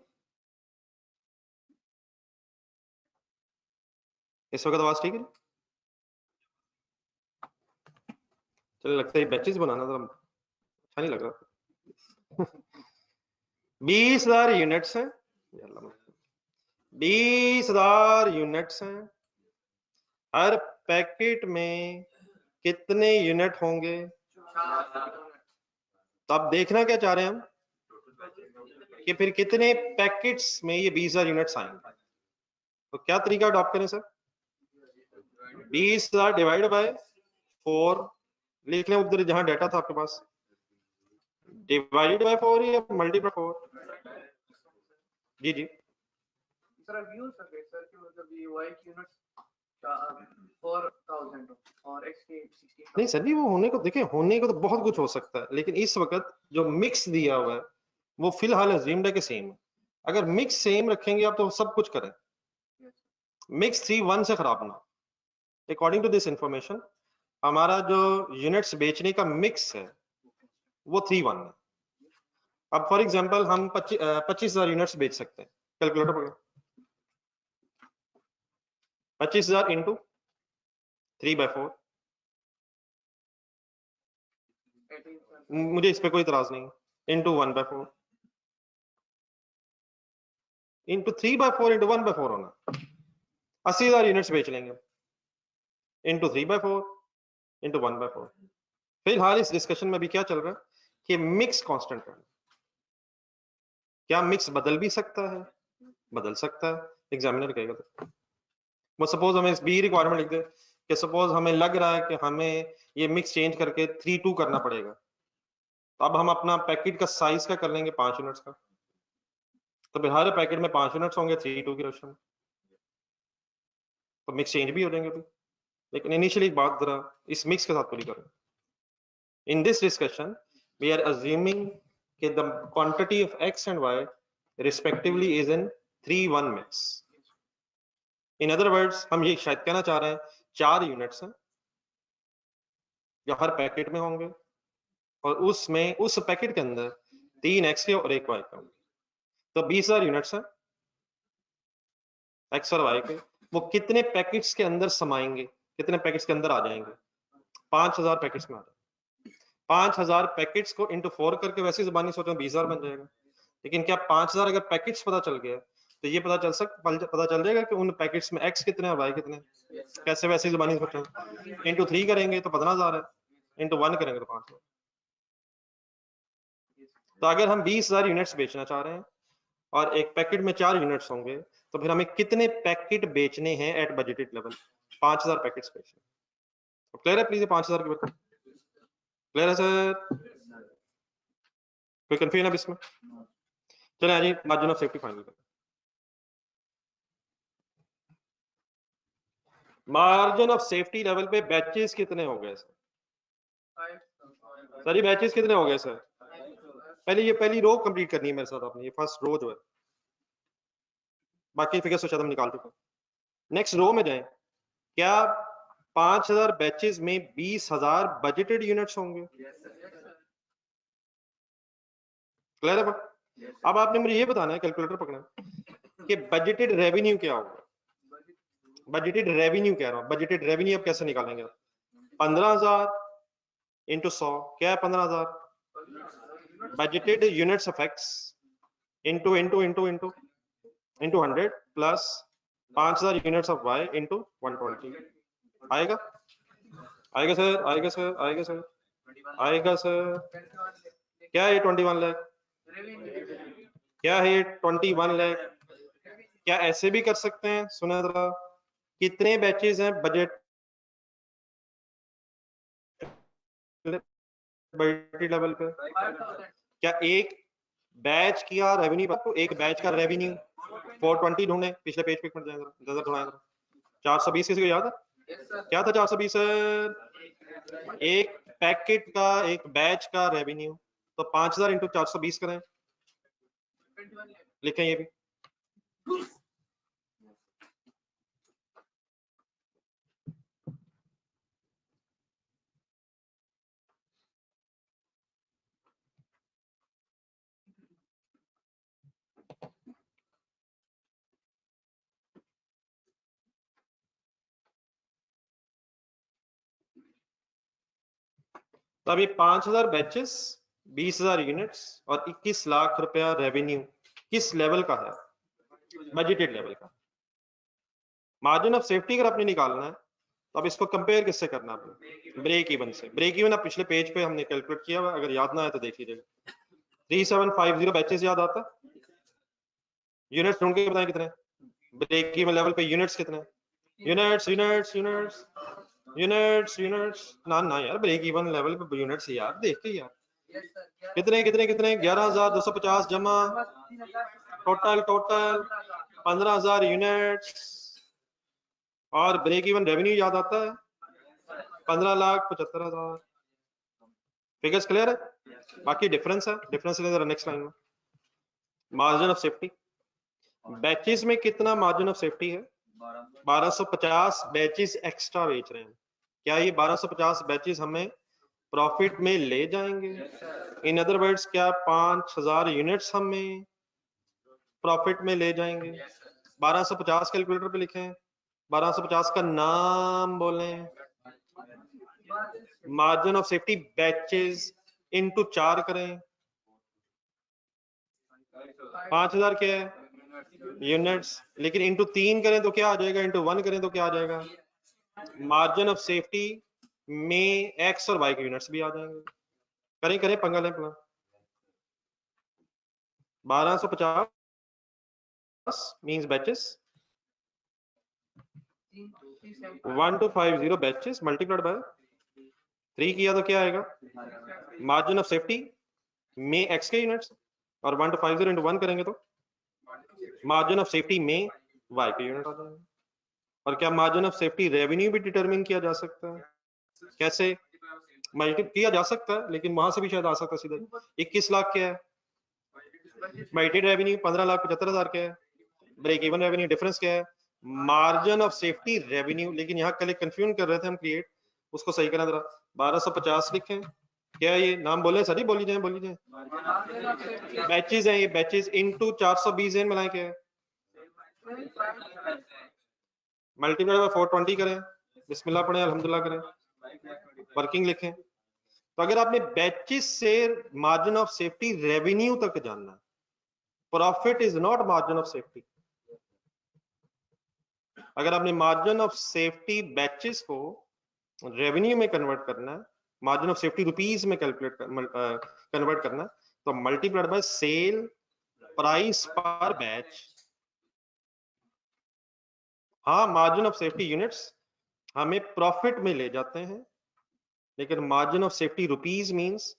इस वक्त आवाज ठीक है? चलो लगता है बैचेस बनाना जरा अच्छा नहीं लग रहा। 20,000 यूनिट्स हैं, 20,000 यूनिट्स हैं, हर पैकेट में कितने यूनिट होंगे? तो अब देखना क्या चाह रहे हैं हम कि फिर कितने पैकेट्स में ये 20,000 यूनिट्स आएंगे। तो क्या तरीका अडॉप्ट करें सर? 20,000 डिवाइड बाय 4 लिख लें उधर जहां डाटा था आपके पास, डिवाइडेड बाय 4 या मल्टीप्लाई 4? जी जी सर अब यूज सकते सर कि मतलब ये y की यूनिट्स 4000 और x के 16। नहीं सर जी, वो होने को देखिए, होने को तो बहुत कुछ हो सकता है, लेकिन इस वक्त जो मिक्स दिया हुआ है वो फिलहाल अज्यूम्ड है कि सेम है। अगर मिक्स सेम रखेंगे आप तो सब कुछ करें, मिक्स 3 1 से खराब ना। अकॉर्डिंग टू दिस इंफॉर्मेशन हमारा जो यूनिट्स बेचने का मिक्स है वो 3 1 है। अब फॉर एग्जांपल हम 25,000 यूनिट्स बेच सकते हैं। कैलकुलेटर पकड़ो, 25,000 इंटू 3/4, मुझे इस पे कोई इतराज नहीं, इंटू 1/4 इंटू 3/4 इंटू 1/4 होना, 80,000 यूनिट्स बेच लेंगे इंटू 3/4 इंटू 1/4। फिलहाल इस डिस्कशन में भी क्या चल रहा है कि मिक्स कांस्टेंट है। क्या मिक्स बदल भी सकता है? बदल सकता है, एग्जामिनर कहेगा। तो वो सपोज हमें इस बी रिक्वायरमेंट लिख दे कि सपोज हमें लग रहा है कि हमें ये मिक्स चेंज करके 3-2 करना पड़ेगा, तो अब हम अपना पैकेट का साइज क्या कर लेंगे, 5 यूनिट्स का। तो फिर हर पैकेट में 5 यूनिट्स होंगे 3-2 की रेशो में, तो मिक्स चेंज भी हो जाएंगे भी। लेकिन इनिशियली एक बात जरा इस मिक्स के साथ पूरी करें। In this discussion we are assuming कि the quantity of x and y respectively is in 3-1 mix. In other words हम ये शायद कहना चाह रहे हैं 4 यूनिट्स हैं जो हर पैकेट में होंगे, और उसमें उस पैकेट के अंदर 3 x के और 1 y के होंगे। तो 20,000 यूनिट्स हैं x और y के, वो कितने पैकेट्स के अंदर समाएंगे, कितने पैकेट्स के अंदर आ जाएंगे? 5,000 पैकेट्स में आ जाएंगे। 5,000 पैकेट्स को इंटू 4 करके वैसे जुबानी सोचो 20,000 बन जाएगा। लेकिन क्या 5,000 अगर पैकेट्स पता चल गया तो ये पता चल जाएगा कि उन पैकेट्स में x कितने हैं y कितने हैं? कैसे वैसे जुबानी सोचो, इंटू 3 करेंगे तो 15,000 है, इंटू 1 करेंगे तो 5,000। तो अगर हम 20,000 यूनिट्स बेचना चाह रहे हैं और एक पैकेट में 4 यूनिट्स होंगे, तो फिर हमें कितने पैकेट बेचने हैं एट बजटेड लेवल? 5,000 पैकेट्स बेचने। तो क्लियर है प्लीज? 5,000 के बता, क्लियर है सर? कोई कंफ्यूजन है इसमें? चले आइए मार्जिन ऑफ सेफ्टी फाइनल करते हैं। मार्जिन ऑफ सेफ्टी लेवल पे बैचेस कितने हो गए सर? सर ये बैचेस कितने हो गए सर? पहली रो कंप्लीट करनी है मेरे साथ आपने, ये फर्स्ट रो जो है, बाकी फिगर्स तो शायद हम निकाल चुके हैं। नेक्स्ट रो में जाएं, क्या 5,000 बैचेस में 20,000 बजटेड यूनिट्स होंगे? क्लियर है? अब आपने मुझे ये बताना है, कैलकुलेटर पकड़ना, कि बजटेड रेवेन्यू क्या होगा। बजटेड रेवेन्यू कह रहा हूं, बजटेड रेवेन्यू अब कैसे निकालेंगे? 15,000 इंटू 100 क्या है? 15,000 budgeted units of X into into into into into 100 plus 5,000 units of Y into 120। आएगा? आएगा सर? आएगा सर? आएगा सर? आएगा सर? क्या है 21 लाख? क्या है 21 लाख? क्या ऐसे भी कर सकते हैं? सुना जरा, कितने बैचेस हैं बजट लेवल पे? क्या एक बैच का रेवेन्यू, तो एक बैच का रेवेन्यू 420 ढूंढे, पिछले पेज पे मिल जाएगा, नजर ढूंढा 420 किसी को याद है? क्या था 420 सर? एक पैकेट का, एक बैच का रेवेन्यू। तो 5,000 इंटू 420 करें, लिखें ये भी। तो अभी 5,000 बैचेस, 20,000 यूनिट्स और 21 लाख रुपया रेवेन्यू किस लेवल का है? बजटेड लेवल का। मार्जिन ऑफ सेफ्टी अगर आपने निकालना है तो अब इसको कंपेयर किससे करना है आपने? ब्रेक इवन से। ब्रेक इवन आप पिछले पेज पे हमने कैलकुलेट किया हुआ, अगर याद ना है तो देख लीजिएगा। 3750 बैचेस याद आता है? यूनिट्स ढूंढ के बताएं कितने? ब्रेक इवन लेवल पे यूनिट्स कितने? Units units units units units ना ना यार, ब्रेक इवन लेवल पे यूनिट्स यार, देख के यार कितने कितने कितने 11,250 जमा टोटल 15,000 यूनिट्स। और ब्रेक इवन रेवेन्यू याद आता है? 15,75,000। फिगर्स क्लियर है? बाकी डिफरेंस है, डिफरेंस ले जरा नेक्स्ट लाइन में। मार्जिन ऑफ सेफ्टी बैचेस में कितना मार्जिन ऑफ सेफ्टी है? 1250 बैचेस एक्स्ट्रा बेच रहे हैं। क्या ये 1250 बैचेस हमें प्रॉफिट में ले जाएंगे? इन अदर वर्ड्स क्या 5,000 यूनिट्स हमें प्रॉफिट में ले जाएंगे? 1250 कैलकुलेटर पे लिखें, 1250 का नाम बोलें, margin of safety batches into 4 करें, 5,000 क्या है? यूनिट्स। लेकिन इनटू 3 करें तो क्या आ जाएगा? इनटू 1 करें तो क्या आ जाएगा? मार्जिन ऑफ सेफ्टी में एक्स और वाई के यूनिट्स भी आ जाएंगे। करें करें पंगा लें plan. 1250 means batches 1250 batches multiplied bye 3 किया तो क्या आएगा? मार्जिन ऑफ सेफ्टी में एक्स के यूनिट्स, और 1250 इंटू 1 करेंगे तो मार्जिन ऑफ सेफ्टी में वाई के यूनिट आ जाएंगे। और क्या मार्जिन ऑफ सेफ्टी रेवेन्यू भी डिटरमिन किया जा सकता है? कैसे? मल्टी किया जा सकता है, लेकिन वहां से भी शायद आ सकता है सीधा। 21 लाख क्या है? मल्टी रेवेन्यू 15,75,000 क्या है? Break even revenue. डिफरेंस क्या है? Margin of safety revenue. लेकिन यहाँ कल कंफ्यूजन कर रहे थे हम क्रिएट, उसको सही करना जरा। 1250 लिखें, क्या है ये? नाम बोले सर, बोली जाए बोली जाए। बैचेस हैं ये, बैचेस इनटू 420 है, मिलाएं क्या है? मल्टीप्लाई बाय 420 करें, बिस्मिल्लाह पढ़ें, अल्हम्दुलिल्लाह करें, वर्किंग लिखें। तो अगर आपने बैचेस से मार्जिन ऑफ सेफ्टी रेवेन्यू तक जानना है, profit is not margin of safety. अगर आपने मार्जिन ऑफ सेफ्टी बैचेस को रेवेन्यू में कन्वर्ट करना है, मार्जिन ऑफ सेफ्टी रुपीस में कैलकुलेट कन्वर्ट करना है, तो multiplied by sale price per batch. हाँ, मार्जिन ऑफ सेफ्टी यूनिट्स हमें प्रॉफिट में ले जाते हैं, लेकिन margin of safety rupees means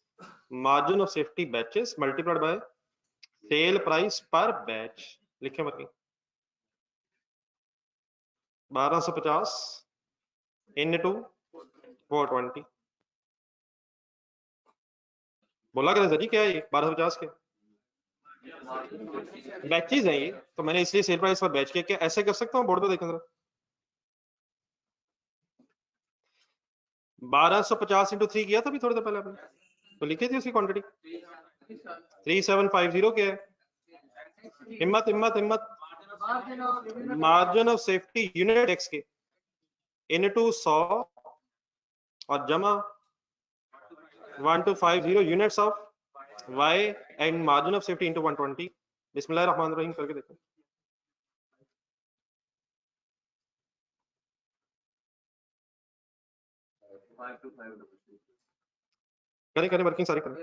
margin of safety batches multiplied by sale price per batch. लिखे वर्किंग। 1250 इनटू 420। बोला करें सर जी, क्या है ये 1250 के बैचेस हैं ये, तो मैंने इसलिए सेल प्राइस पर बैच किया। क्या ऐसे कर सकता हूँ? बोर्ड पे देखें जरा। 1250 इंटू 3 किया था अभी थोड़ी देर पहले आपने, तो लिखी थी उसकी क्वांटिटी 3750 क्या है? हिम्मत हिम्मत हिम्मत। Margin of safety unit X के इनटू 100 और जमा 1250 units of Y and margin of safety into 120। बिस्मिल्लाहिर्रहमानिर्रहीम करके देखो। करें करें वर्किंग सारी करें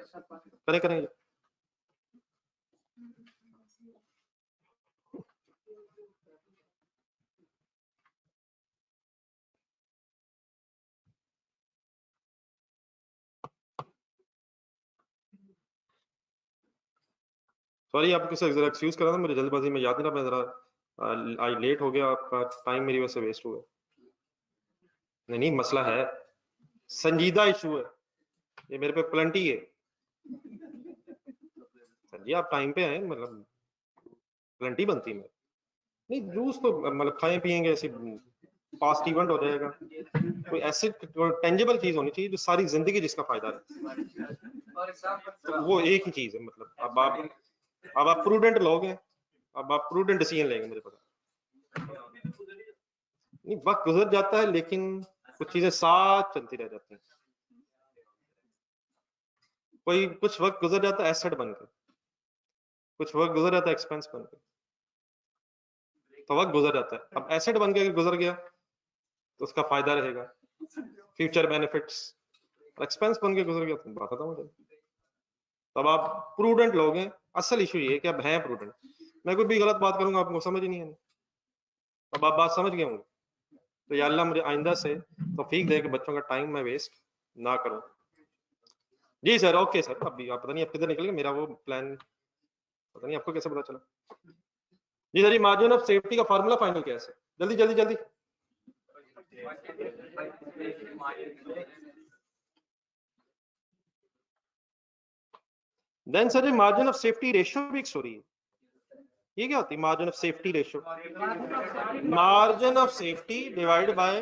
करें करें। सॉरी आपको जरा एक्सक्यूज करा था, मेरे जल्दबाजी में याद नहीं रहा, मैं जरा आई लेट हो गया, आपका टाइम मेरी वजह से वेस्ट हुआ। नहीं नहीं, मसला है, संजीदा इशू है ये, मेरे पे प्लेंटी है सर जी। आप टाइम पे आए, मतलब प्लेंटी बनती है। नहीं जूस तो मतलब खाएं पिएंगे, ऐसे पास्ट इवेंट हो जाएगा। कोई ऐसी टेंजिबल चीज होनी चाहिए जो सारी जिंदगी जिसका फायदा है, तो वो एक ही चीज है। मतलब अब आप प्रूडेंट लोग हैं, अब आप प्रूडेंट डिसीजन लेंगे, मुझे पता। नहीं, वक्त गुजर जाता है लेकिन कुछ चीजें साथ चलती रह जाती हैं। कोई कुछ वक्त गुजर जाता है एसेट बनकर, कुछ वक्त गुजर जाता है एक्सपेंस बनकर। तो वक्त गुजर जाता है। अब एसेट बन के गुजर गया तो उसका फायदा रहेगा, फ्यूचर बेनिफिट्स। एक्सपेंस बन के गुजर गया तो बात खत्म हो जाएगी। तब आप प्रूडेंट लोग हैं। असल इशू ये है कि आप हैं प्रूडेंट। मैं कोई भी गलत बात करूंगा आपको समझ ही नहीं आनी। अब आप बात समझ गए होंगे। तो या अल्लाह मुझे आइंदा से तौफीक दे कि बच्चों का टाइम मैं वेस्ट ना करूं। जी सर, ओके सर। अभी आप पता नहीं आप किधर निकल गए, मेरा वो प्लान पता नहीं आपको कैसे पता चला। जी सर, ये मार्जिन ऑफ सेफ्टी का फार्मूला फाइनल क्या है सर? जल्दी जल्दी जल्दी। देन सर, ये मार्जिन ऑफ सेफ्टी रेशियो भी एक स्टोरी है। ये क्या होती है margin of safety ratio? Margin of safety divide by,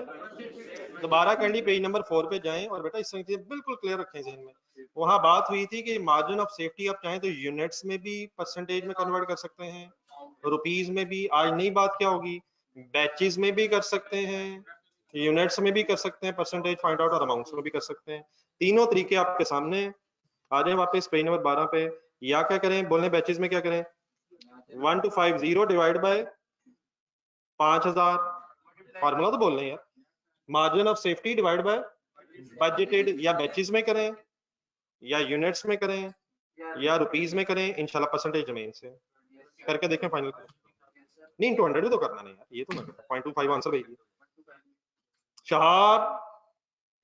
दोबारा कैंडी पेज नंबर 4 पे जाएं और बेटा इस चीज बिल्कुल क्लियर रखें जहन में। वहां बात हुई थी कि मार्जिन ऑफ सेफ्टी आप चाहें तो यूनिट्स में भी परसेंटेज में कन्वर्ट कर सकते हैं, रुपीज में भी। आज नई बात क्या होगी, बैचेस में भी कर सकते हैं, यूनिट्स में भी कर सकते हैं, परसेंटेज फाइंड आउट और अमाउंट्स में भी कर सकते हैं। तीनों तरीके आपके सामने। आ जाए वापस पेज नंबर 12 पे। या क्या करें, बोलने बैचेस में क्या करें, 1250 डिवाइड बाय 5000। फार्मूला तो बोल रहे हैं यार। Margin of safety divide by budgeted, या बैचेस में करें या यूनिट्स में करें या रुपीस में करें, इंशाल्लाह परसेंटेज जमीन से करके देखें फाइनल। नहीं, इंटू 100 भी तो करना नहीं यार, ये तो ना 0.25 आंसर भेजिए। शहाब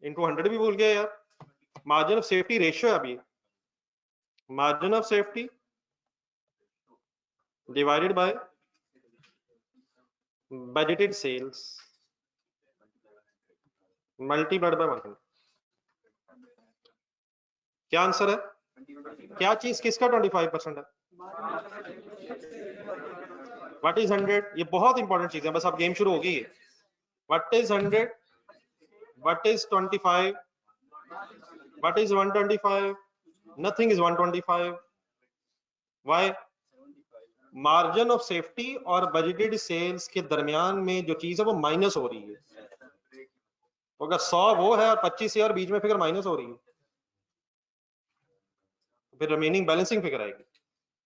इंटू 100 भी भूल गए यार। मार्जिन ऑफ सेफ्टी रेशियो है अभी। Margin of safety divided by budgeted sales multiplied by 100। क्या आंसर है? क्या चीज किसका 25% है? What is 100? ये बहुत इंपॉर्टेंट चीज है, बस अब गेम शुरू होगी। What is 100? What is 25? What is 125? Nothing is 125। Why? Margin of safety और बजटेड सेल्स के दरमियान में जो चीज है वो माइनस हो रही है। तो अगर 100 वो है और 25 और बीच में फिगर माइनस हो रही है, फिर रिमेनिंग बैलेंसिंग फिगर आएगी।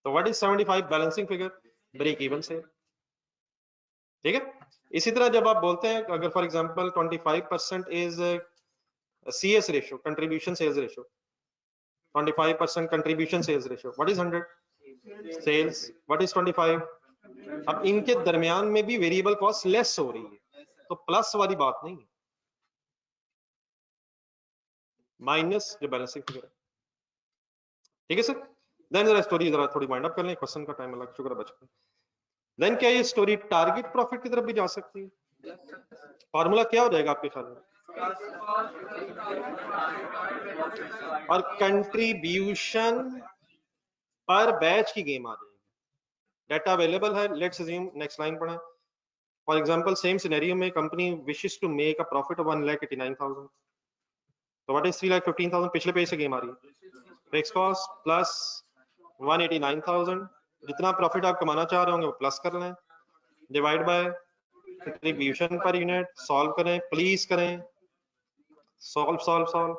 तो what is 75 balancing figure? Break even sale. ठीक है। इसी तरह जब आप बोलते हैं अगर for example 25% is CS ratio, contribution sales ratio, 25% contribution sales ratio, what is 100? Sales. What is 25? अब इनके दरमियान में भी वेरिएबल कॉस्ट लेस हो रही है, तो प्लस वाली बात नहीं है, माइनस जो बैलेंसिंग फिगर है। ठीक है सर। देन जरा स्टोरी जरा थोड़ी माइंड अप कर लें, क्वेश्चन का टाइम अलग शुक्र बचपन। देन क्या ये स्टोरी टारगेट प्रॉफिट की तरफ भी जा सकती है? फॉर्मूला क्या हो जाएगा आपके ख्याल में? और कंट्रीब्यूशन पर बैच की गेम आ जाएगी। डाटा अवेलेबल है, लेट्स अज्यूम, नेक्स्ट लाइन पढ़ें। फॉर एग्जांपल सेम सिनेरियो में company wishes to make a profit of 1,89,000। तो व्हाट इज 3,15,000? पिछले पेज से गेम आ रही है। फिक्स कॉस्ट प्लस 1,89,000, जितना प्रॉफिट आप कमाना चाह रहे होंगे वो प्लस कर लें, divide by contribution per unit. Solve करें, प्लीज करें, सॉल्व सॉल्व सॉल्व।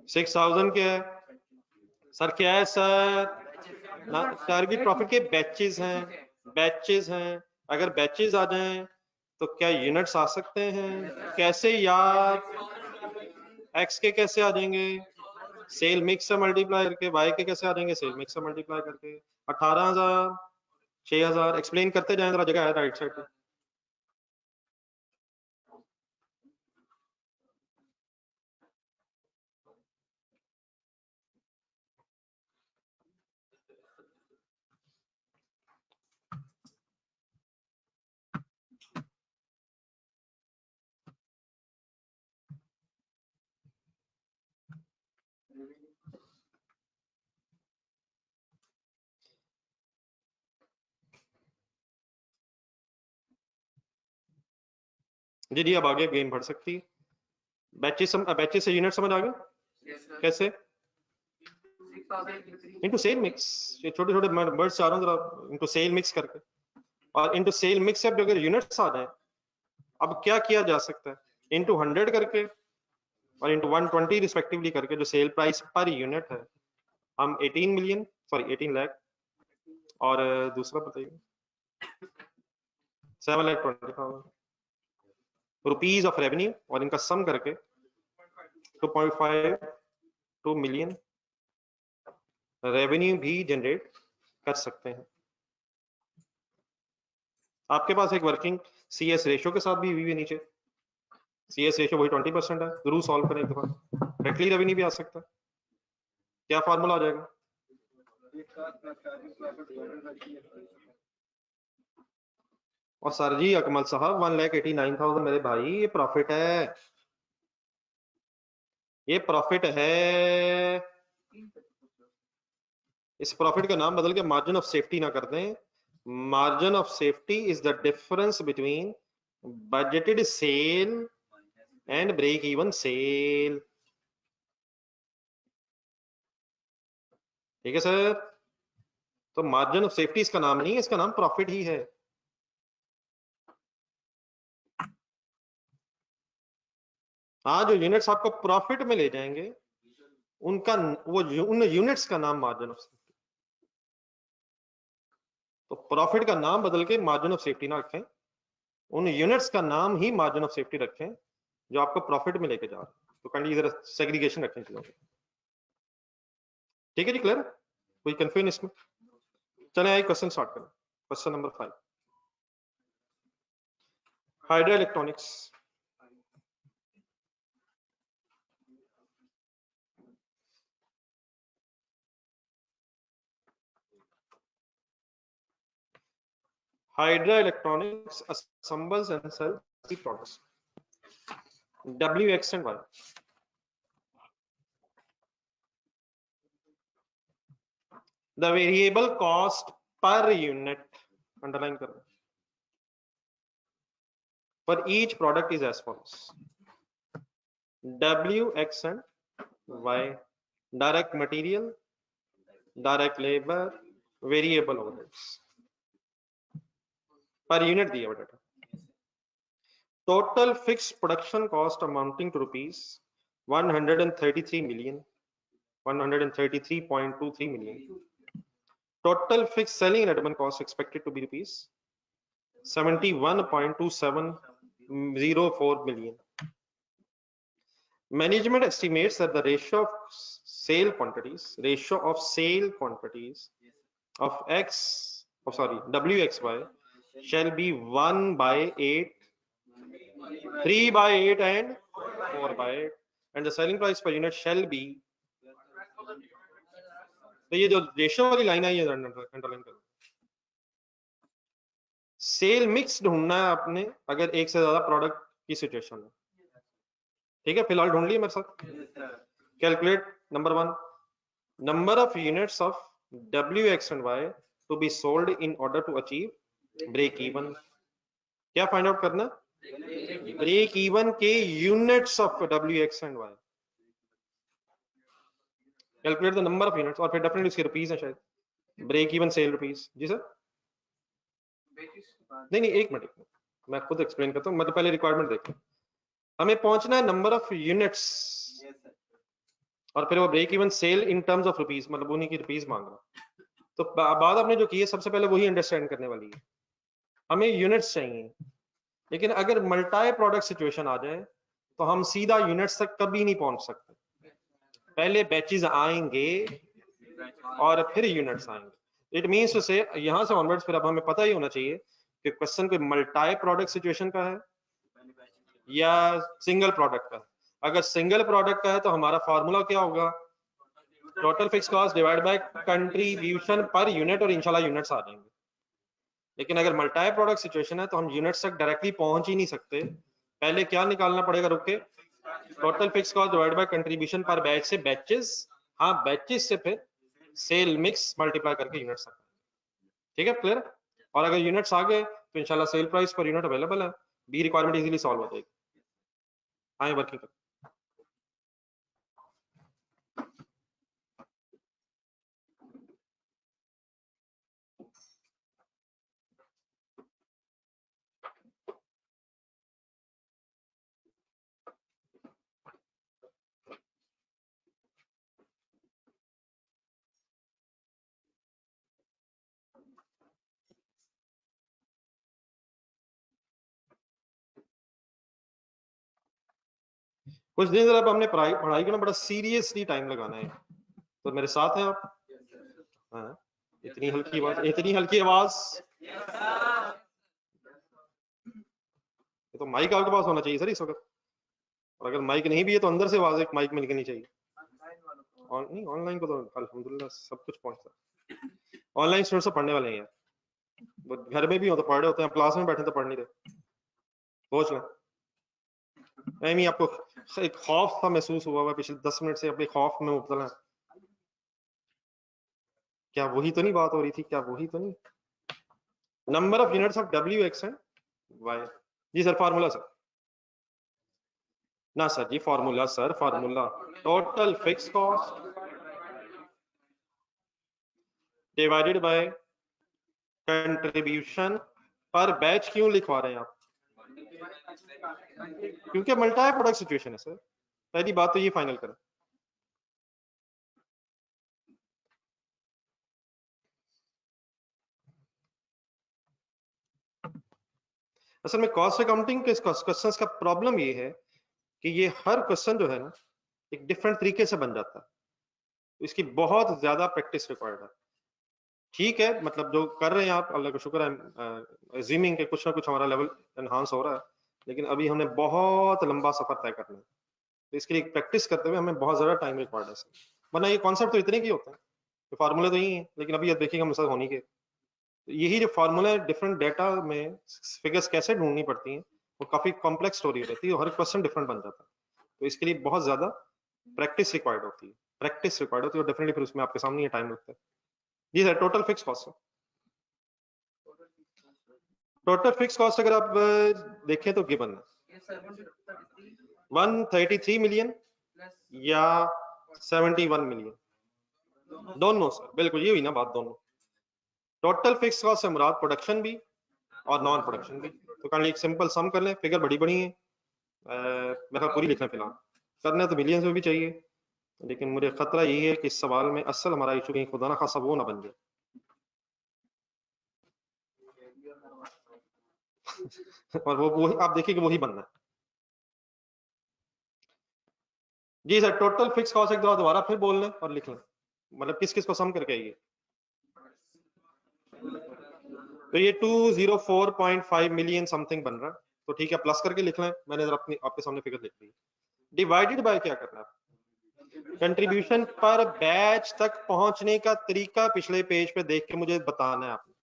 $6,000 क्या है सर? क्या है सर? टारगेट प्रॉफिट के बैचेस हैं, बैचेस हैं। अगर बैचेस आ जाएं तो क्या यूनिट्स आ सकते हैं? कैसे यार? एक्स के कैसे आ जाएंगे? सेल मिक्स से मल्टीप्लाई करके। वाई के कैसे आ जाएंगे? सेल मिक्स से मल्टीप्लाई करके। 18,000, 6,000। एक्सप्लेन करते जाएं, जरा जगह है राइट साइड पे। जी जी, अब आगे गेम बढ़ सकती है। बैचेस से यूनिट समझ आ गए? कैसे? Into sale mix. ये छोटे छोटे वर्ड्स चाह रहा हूं जरा, इनटू सेल मिक्स करके। और इनटू सेल मिक्स से अब अगर यूनिट्स आ जाए, अब क्या किया जा सकता है? इनटू 100 करके और इनटू 120 रिस्पेक्टिवली करके, जो सेल प्राइस पर यूनिट है हम 18 लाख, और दूसरा बताइए 7,20,000 रुपीज ऑफ रेवेन्यू, और इनका सम करके 2.52 मिलियन रेवेन्यू भी जनरेट कर सकते हैं। आपके पास एक वर्किंग CS रेशियो के साथ भी हुई है नीचे, CS रेशियो वही 20% है, जरूर सॉल्व करें एक दफा, डायरेक्टली रेवेन्यू भी आ सकता है। क्या फार्मूला आ जाएगा? और सर जी अकमल साहब 1,89,000 मेरे भाई ये प्रॉफिट है, ये प्रॉफिट है। इस प्रॉफिट का नाम बदल के मार्जिन ऑफ सेफ्टी ना कर दें। Margin of safety is the difference between budgeted sale and break even sale. ठीक है सर, तो मार्जिन ऑफ सेफ्टी इसका नाम नहीं है, इसका नाम प्रॉफिट ही है। आज जो यूनिट्स आपको प्रॉफिट में ले जाएंगे उनका उन यूनिट्स का नाम मार्जिन ऑफ सेफ्टी। तो प्रॉफिट का नाम बदल के मार्जिन ऑफ सेफ्टी ना रखें, उन यूनिट्स का नाम ही मार्जिन ऑफ सेफ्टी रखें जो आपको प्रॉफिट में लेके जा रहे हैं। तो काइंडली इधर सेग्रीगेशन रखें चीजों की। ठीक है जी, क्लियर? कोई कंफ्यूजन इसमें? चले आइए क्वेश्चन स्टार्ट करें। Question number 5, hydra electronics. Hydra Electronics assembles and sells three products, W, X and Y. The variable cost per unit, underline करो, for each product is as follows: W, X and Y, direct material, direct labor, variable overheads. Per unit दिया हुआ data. Total fixed production cost amounting to rupees 133 million, 133.23 million. Total fixed selling and admin cost expected to be rupees 71.2704 million. Management estimates that the ratio of sale quantities of WXY shall be 1/8, 3/8 and 4/8, and the selling price per unit shall be। तो ये जो ratio वाली line है ये underline करो। Cell mix ढूंढना है आपने अगर एक से ज्यादा प्रोडक्ट की सिचुएशन है। ठीक है, फिलहाल ढूंढ लिया मेरे साथ। Calculate number 1, number of units of WX and Y to be sold in order to achieve break even। क्या फाइंड आउट करना? ब्रेक इवन के units of WX and Y। Calculate the number of units, और फिर definitely इसके rupees है शायद। Break even sale rupees. जी sir? नहीं, एक मिनट मैं खुद एक्सप्लेन करता हूँ, मतलब पहले रिक्वायरमेंट देखते हैं। हमें पहुंचना है नंबर ऑफ यूनिट्स, और फिर वो break even sale in terms of rupees, मतलब उन्हीं की रुपीस मांग रहा। तो बात आपने जो की है सबसे पहले वही अंडरस्टैंड करने वाली है। हमें यूनिट्स चाहिए, लेकिन अगर मल्टी प्रोडक्ट सिचुएशन आ जाए तो हम सीधा यूनिट्स तक कभी नहीं पहुंच सकते। पहले बैचेस आएंगे और फिर यूनिट्स आएंगे। इट मींस टू से यहां से ऑनवर्ड्स फिर अब हमें पता ही होना चाहिए कि क्वेश्चन कोई मल्टी प्रोडक्ट सिचुएशन का है या सिंगल प्रोडक्ट का। अगर सिंगल प्रोडक्ट का है तो हमारा फॉर्मूला क्या होगा? Total fix cost divide by contribution per unit, और इंशाल्लाह यूनिट्स आ जाएंगे। लेकिन अगर मल्टी प्रोडक्ट सिचुएशन है तो हम यूनिट्स तक डायरेक्टली पहुंच ही नहीं सकते। पहले क्या निकालना पड़ेगा? रुक के, total fix cost divide by contribution per batch से बैचेस, हाँ बैचेस से फिर सेल मिक्स मल्टीप्लाई करके यूनिट्स तक। ठीक है, क्लियर? और अगर यूनिट्स आ गए तो इंशाल्लाह cell price per unit available है, बी रिक्वायरमेंट इजीली सॉल्व हो जाएगी। आए वर्किंग कर। कुछ दिन जरा हमने पढ़ाई करना बड़ा सीरियसली टाइम लगाना है, तो मेरे साथ हैं आप? हाँ, इतनी हल्की आवाज, इतनी हल्की आवाज, ये तो माइक आपके पास होना चाहिए सर इस वक्त, और अगर माइक नहीं भी है तो अंदर से आवाज एक माइक में निकलनी चाहिए। नहीं, ऑनलाइन को तो अल्हम्दुलिल्लाह सब कुछ पहुंचता है, ऑनलाइन स्टूडेंट्स पढ़ने वाले हैं यार, वो घर में भी हो तो पढ़ रहे होते हैं, क्लास में बैठे तो पढ़ नहीं रहे, सोच लें। नहीं, आपको एक खौफ सा महसूस हुआ पिछले 10 मिनट से, अपने खौफ में मुब्तला है। क्या वही तो नहीं बात हो रही थी? क्या वही तो नहीं? Number of units of W X and Y. जी सर, फार्मूला सर। ना सर जी, formula sir, formula total fix cost divided by contribution per batch. क्यों लिखवा रहे हैं आप? क्योंकि मल्टी प्रोडक्ट सिचुएशन है सर, पहली बात तो ये फाइनल करें। असल में कॉस्ट अकाउंटिंग के क्वेश्चंस का प्रॉब्लम ये है कि ये हर क्वेश्चन जो है ना एक डिफरेंट तरीके से बन जाता है, इसकी बहुत ज्यादा प्रैक्टिस रिक्वायर्ड है। ठीक है, मतलब जो कर रहे हैं आप, अल्लाह का शुक्र है, अज्यूमिंग के कुछ ना कुछ हमारा लेवल एनहांस हो रहा है, लेकिन अभी हमने बहुत लंबा सफर तय करना है, तो इसके लिए प्रैक्टिस करते हुए हमें बहुत ज्यादा टाइम रिक्वायर्ड है। वरना ये कॉन्सेप्ट तो इतने की होते हैं, तो फार्मूले तो यही है, लेकिन अभी देखिएगा हम साथ होनी के, तो यही जो फार्मूला है, डिफरेंट डेटा में फिगर्स कैसे ढूंढनी पड़ती हैं, वो काफी कॉम्प्लेक्स स्टोरी रहती है, हर क्वेश्चन डिफरेंट बन जाता है, तो इसके लिए बहुत ज्यादा प्रैक्टिस रिक्वायर्ड होती है, प्रैक्टिस रिक्वायर्ड होती है, और डेफिनेटली फिर उसमें आपके सामने ये टाइम लगता है। जी sir, total fix cost. Total fix cost अगर आप देखें तो गिवन है 133 मिलियन या 71 मिलियन, दोनों सर, बिल्कुल ये हुई ना बात, दोनों। टोटल फिक्स कॉस्ट से मुराद प्रोडक्शन भी और नॉन प्रोडक्शन भी, तो काइंडली एक सिंपल सम कर लें, फिगर बड़ी बड़ी है, मेरा पूरी लिखना फिलहाल, करना तो मिलियंस में भी चाहिए, लेकिन मुझे खतरा यही है कि इस सवाल में असल हमारा इशू कहीं खुदा ना खासा वो ना बन जाए। और वो आप देखिए कि वही बनना है। जी सर, टोटल फिक्स कॉस्ट एक दफा दोबारा फिर बोल लें और लिख लें, मतलब किस किस को सम करके आइए। तो ये 204.5 मिलियन समथिंग बन रहा है, तो ठीक है, प्लस करके लिख लें, मैंने अपनी आपके सामने फिगर लिख ली। डिवाइडेड बाय क्या करना है? कंट्रीब्यूशन पर बैच तक पहुंचने का तरीका पिछले पेज पे देख के मुझे बताना है आपने।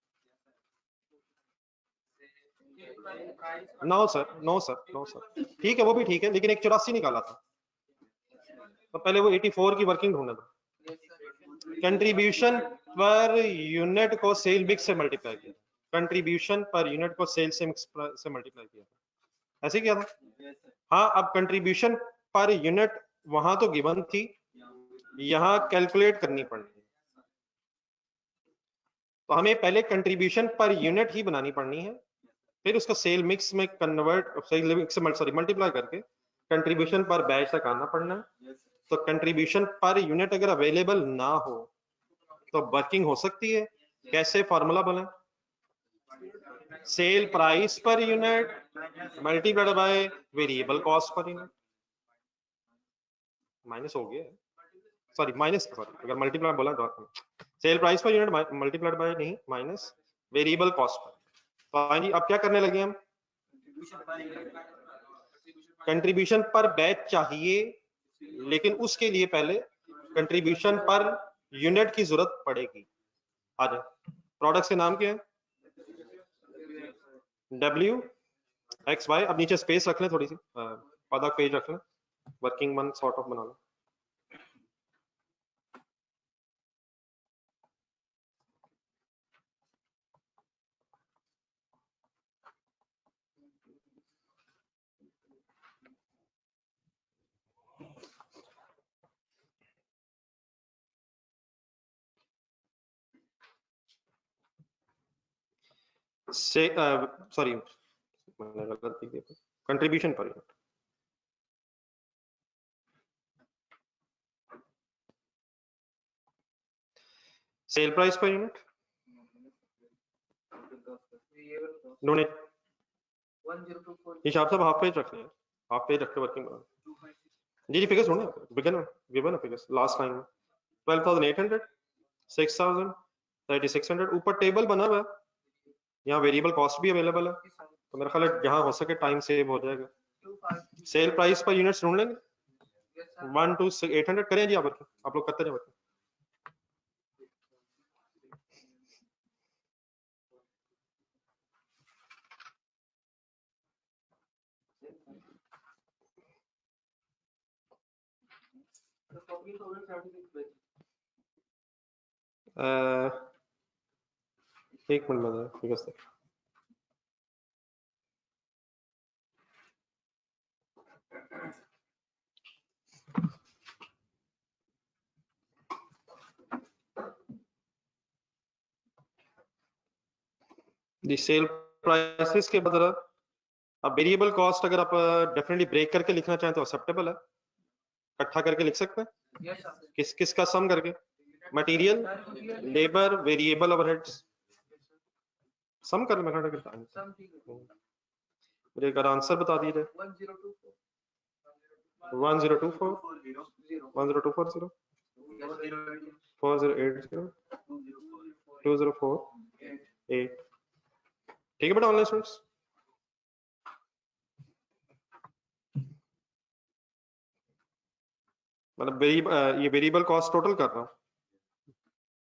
No sir, no sir, no sir, ठीक है वो भी ठीक है, लेकिन एक 84 निकाला था, तो पहले वो 84 की वर्किंग ढूंढना था। कंट्रीब्यूशन पर यूनिट को सेल मिक्स से मल्टीप्लाई किया, कंट्रीब्यूशन पर यूनिट को सेल से मिक्स से मल्टीप्लाई किया, ऐसे किया था। हाँ, अब कंट्रीब्यूशन पर यूनिट वहां तो गिवन थी, यहाँ कैलकुलेट करनी पड़नी है, तो हमें पहले कंट्रीब्यूशन पर यूनिट ही बनानी पड़नी है, फिर उसको सेल मिक्स में कन्वर्ट, सेल मिक्स से सॉरी मल्टीप्लाई करके कंट्रीब्यूशन पर बैच तक आना पड़ना है। तो कंट्रीब्यूशन पर यूनिट अगर अवेलेबल ना हो तो वर्किंग हो सकती है, कैसे? फॉर्मूला बना, cell price per unit multiplied by variable cost per unit, minus हो गया, सॉरी माइनस, सॉरी अगर मल्टीप्लाई बोला तो cell price per unit multiplied bye नहीं, माइनस वेरिएबल कॉस्ट पर। तो हाँ जी, अब क्या करने लगे हम? कंट्रीब्यूशन पर बैच चाहिए, लेकिन उसके लिए पहले कंट्रीब्यूशन पर यूनिट की जरूरत पड़ेगी। आ जाए, प्रोडक्ट्स के नाम क्या है? डब्ल्यू एक्स वाई, अब नीचे स्पेस रख लें, थोड़ी सी आधा पेज रख लें, वर्किंग वन सॉर्ट ऑफ बना लें। से सॉरी मैंने गलत लिख दिया, contribution per unit, cell price per unit donate, हिसाब साहब हाफ पेज रख लें, हाफ पेज रख के वर्किंग बना। जी फिगर्स ढूंढे गिवन फिगर्स लास्ट टाइम में 12,800 6,000 3,600 ऊपर टेबल बना हुआ है, यहाँ वेरिएबल कॉस्ट भी अवेलेबल है, तो मेरा ख्याल है जहाँ हो सके टाइम सेव हो जाएगा। सेल प्राइस पर यूनिट्स ढूंढ लेंगे 1 to 800 करें जी, आप लोग करते जाओ। एक मिनट में फिगर्स देख। दी सेल प्राइसेस के बदला अब वेरिएबल कॉस्ट अगर आप डेफिनेटली ब्रेक करके लिखना चाहें तो एक्सेप्टेबल है, इकट्ठा करके लिख सकते हैं। किस किस का सम करके, मटेरियल, लेबर, वेरिएबल ओवरहेड्स, सम कर मैं मुझे एक आंसर बता दीजिए। 1024 1024 4080 204 8। ठीक है बेटा ऑनलाइन स्टूडेंट्स, मतलब ये वेरिएबल कॉस्ट टोटल कर रहा हूँ,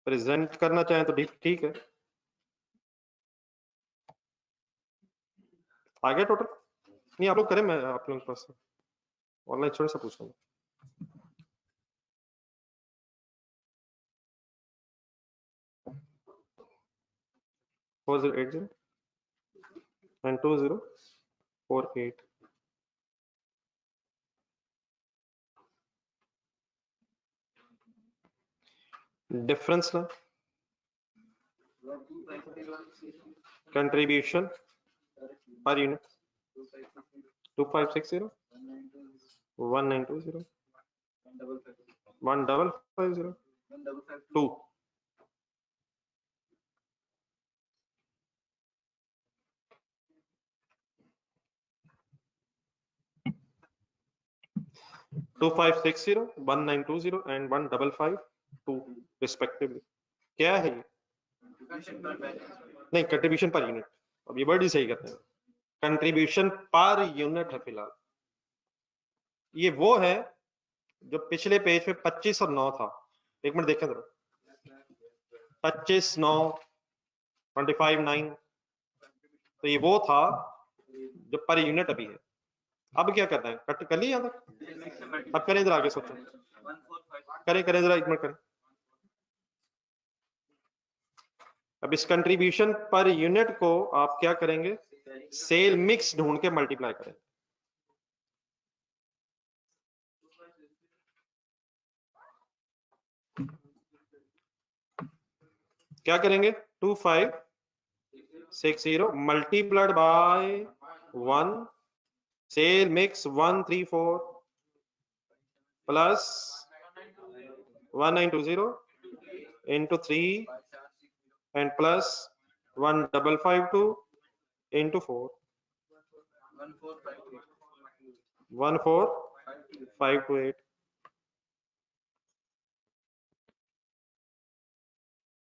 प्रेजेंट करना चाहें तो ठीक है। आ गया टोटल? नहीं आप लोग करें, मैं आप लोगों के पास ऑनलाइन स्टूडेंट से पूछ रहा हूँ। फोर 4080 and 2048 डिफरेंस ना, contribution per unit 2560 1920 1550 2 2560 1920 and 1552 respectively. क्या है ये? नहीं, कंट्रीब्यूशन पर यूनिट, अब ये वर्ड ही सही करते हैं, कंट्रीब्यूशन पर यूनिट है फिलहाल। ये वो है जो पिछले पेज पे 25 और 9 था, एक मिनट देखें जरा, 25 9 25 9, तो ये वो था जो पर यूनिट अभी है। अब क्या करना है, कट कर लिया तक, अब करें जरा, आगे सोचो, करें जरा, एक मिनट करें। अब इस कंट्रीब्यूशन पर यूनिट को आप क्या करेंगे, सेल मिक्स ढूंढ के मल्टीप्लाई करें। क्या करेंगे, 2560 multiplied by 1, sale mix 134 plus 1920 into 3 and plus 1552 into 4 14528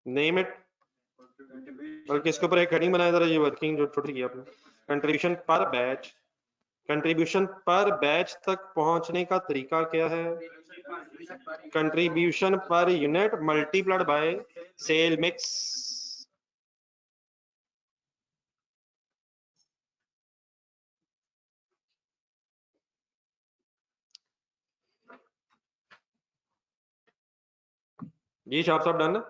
name it, बल्कि इसके ऊपर एक हेडिंग बनाया जरा, ये वर्किंग जो छोटी की आपने, contribution per batch. Contribution per batch तक पहुंचने का तरीका क्या है, contribution per unit multiplied by sale mix. जी शाह साहब डन है,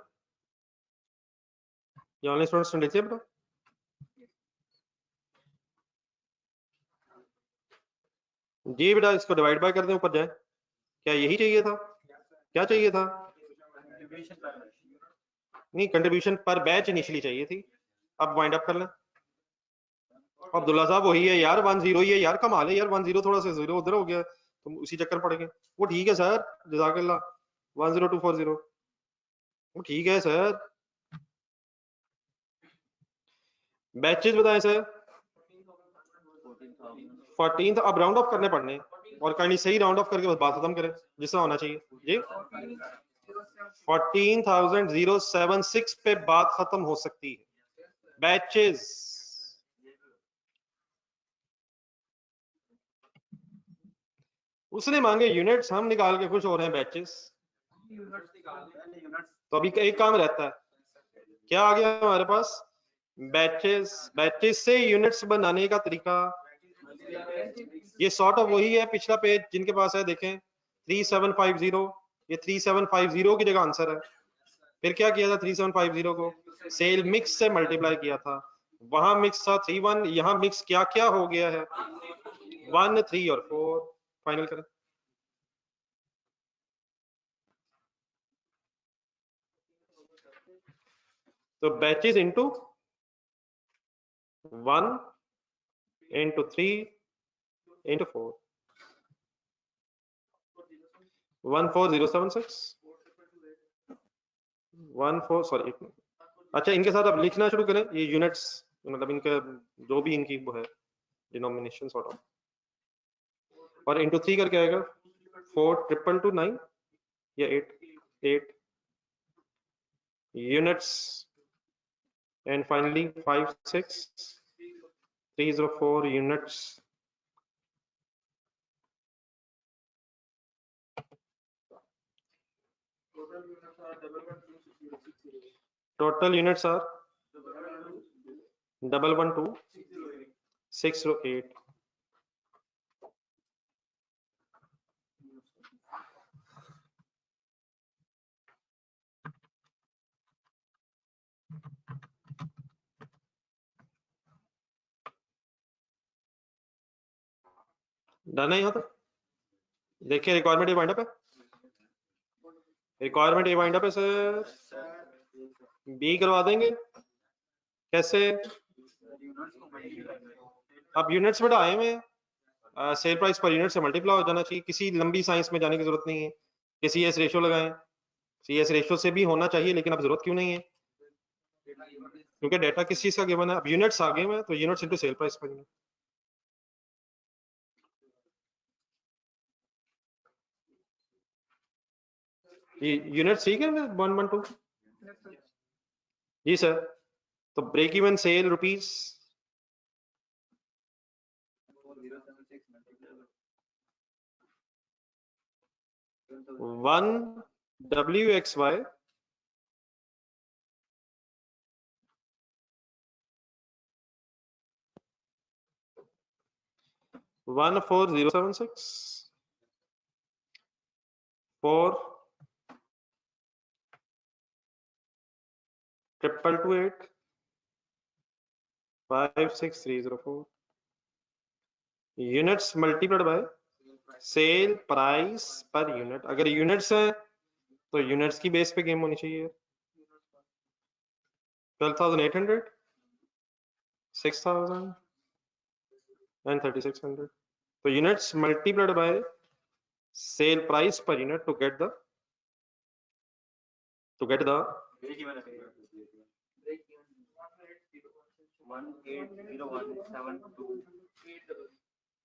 ये ऑनलाइन स्टूडेंट्स ने लिखिए बेटा। जी बेटा इसको डिवाइड बाय कर दें, ऊपर जाए, क्या यही चाहिए था, क्या चाहिए था, नहीं कंट्रीब्यूशन पर बैच इनिशियली चाहिए थी, अब वाइंड अप कर लें। अब्दुल्ला साहब वही है यार, 10 ही है यार, कमाल है यार, 10 थोड़ा सा 0 उधर हो गया, तुम उसी चक्कर पड़ गए। वो ठीक है सर, जज़ाकल्लाह, 10240 वो ठीक है सर। बैचेस बताएं सर, 14 अब राउंड ऑफ करने पड़ने, और काइंडली सही राउंड ऑफ करके बस बात खत्म करें जिसका होना चाहिए जी। 14,076 पे बात खत्म हो सकती है। बैचेस उसने मांगे यूनिट्स, हम निकाल के खुश हो रहे हैं बैचेस। तो अभी एक काम रहता है, क्या आ गया हमारे पास? बैचेस। बैचेस से यूनिट्स बनाने का तरीका ये सॉर्ट ऑफ वही है पिछला पेज जिनके पास है, देखें 3750, ये 3750 की जगह आंसर है। फिर क्या किया था? 3750 को सेल मिक्स से मल्टीप्लाई किया था, वहां मिक्स था 31, यहाँ मिक्स क्या क्या हो गया है 1 3 और 4। फाइनल करें। तो batches into 1 into 3 into 4 14076 14 sorry. अच्छा इनके साथ अब लिखना शुरू करें ये यूनिट्स, मतलब इनके जो भी इनकी वो है डिनोमिनेशन सॉर्ट ऑफ, और इंटू 3 करके आएगा 4,229 या 8 units and finally 56304 units. Total units are 112,608. Done है यहाँ तक? देखिए रिक्वायरमेंट ये वाइंड अप है, रिक्वायरमेंट ये वाइंड अप है सर। बी करवा देंगे कैसे? अब यूनिट्स में आए हुए सेल प्राइस पर यूनिट से मल्टीप्लाई हो जाना चाहिए, किसी लंबी साइंस में जाने की जरूरत नहीं है कि सी एस रेशो लगाएं, सी एस रेशो से भी होना चाहिए लेकिन अब जरूरत क्यों नहीं है क्योंकि डाटा किस चीज का गिवन है। अब यूनिट्स आ गए हैं तो units into sale price per unit. ये यूनिट्स ठीक है 112 जी सर। तो break even sale rupees 1 WXY 14076 4 228 56304 units multiplied by sale price per unit. अगर यूनिट्स है तो यूनिट्स की बेस पे गेम होनी चाहिए। 12,800 6,000 and 3,600 तो units multiplied by sale price per unit to get the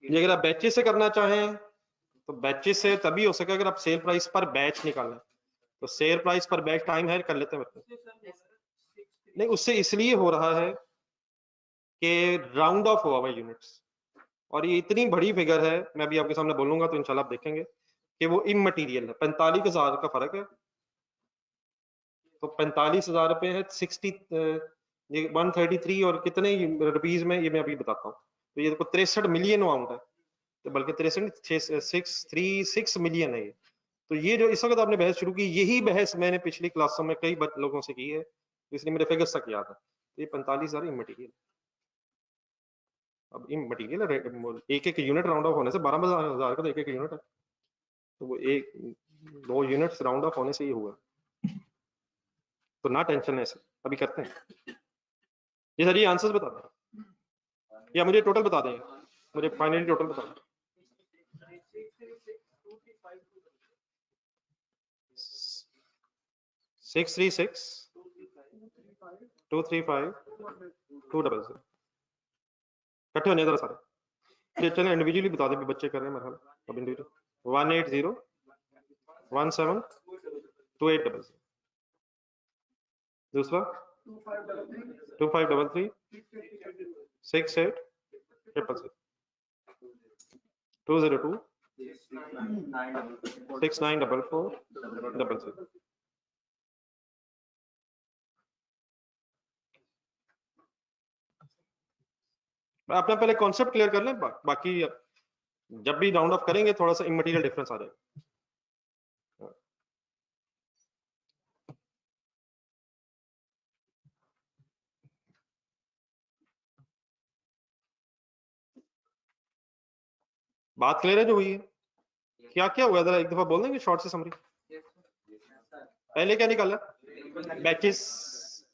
ये अगर आप बैचेस से करना चाहें तो बैचेस से तभी हो सके अगर आप सेल प्राइस पर बैच निकालें। तो cell price per batch time है कर लेते हैं नहीं, उससे इसलिए हो रहा है कि राउंड ऑफ हुआ हुआ यूनिट्स, और ये इतनी बड़ी फिगर है मैं अभी आपके सामने बोलूंगा तो इंशाल्लाह आप देखेंगे कि वो इममटीरियल है। 45,000 का फर्क है, तो 45,000 रुपए है 133 और कितने रुपीज में ये मैं अभी बताता हूँ। तो ये देखो 63 मिलियन अमाउंट है, तो बल्कि 636 मिलियन है ये। तो ये जो इस वक्त आपने बहस शुरू की, यही बहस मैंने पिछली क्लासों में कई लोगों से की है, इसलिए मेरे फिगर्स तक याद है। तो ये 45,000 इममटीरियल, अब इममटीरियल एक एक यूनिट राउंड ऑफ होने से 12,000 का तो एक यूनिट है, तो वो एक 2 यूनिट्स राउंड ऑफ होने से ही हुआ। तो ना टेंशन है सर, अभी करते हैं ये सर। ये आंसर्स बता दें या मुझे टोटल बता दें, मुझे फाइनली टोटल बता दें। 636 235 200 इकट्ठे होने जरा सारे। चलें इंडिविजुअली बता दें, बच्चे कर रहे हैं मेरे ख्याल। अब इंडिविजुअल 180172800। दूसरा 2533 6866 202 6944 अपना पहले कॉन्सेप्ट क्लियर कर लें, बाकी जब भी राउंड ऑफ करेंगे थोड़ा सा इमटेरियल डिफरेंस आ जाएगा। बात क्लियर है जो हुई है? क्या क्या हुआ जरा एक दफा बोल देंगे शॉर्ट से समरी। पहले क्या निकाला? बैचेस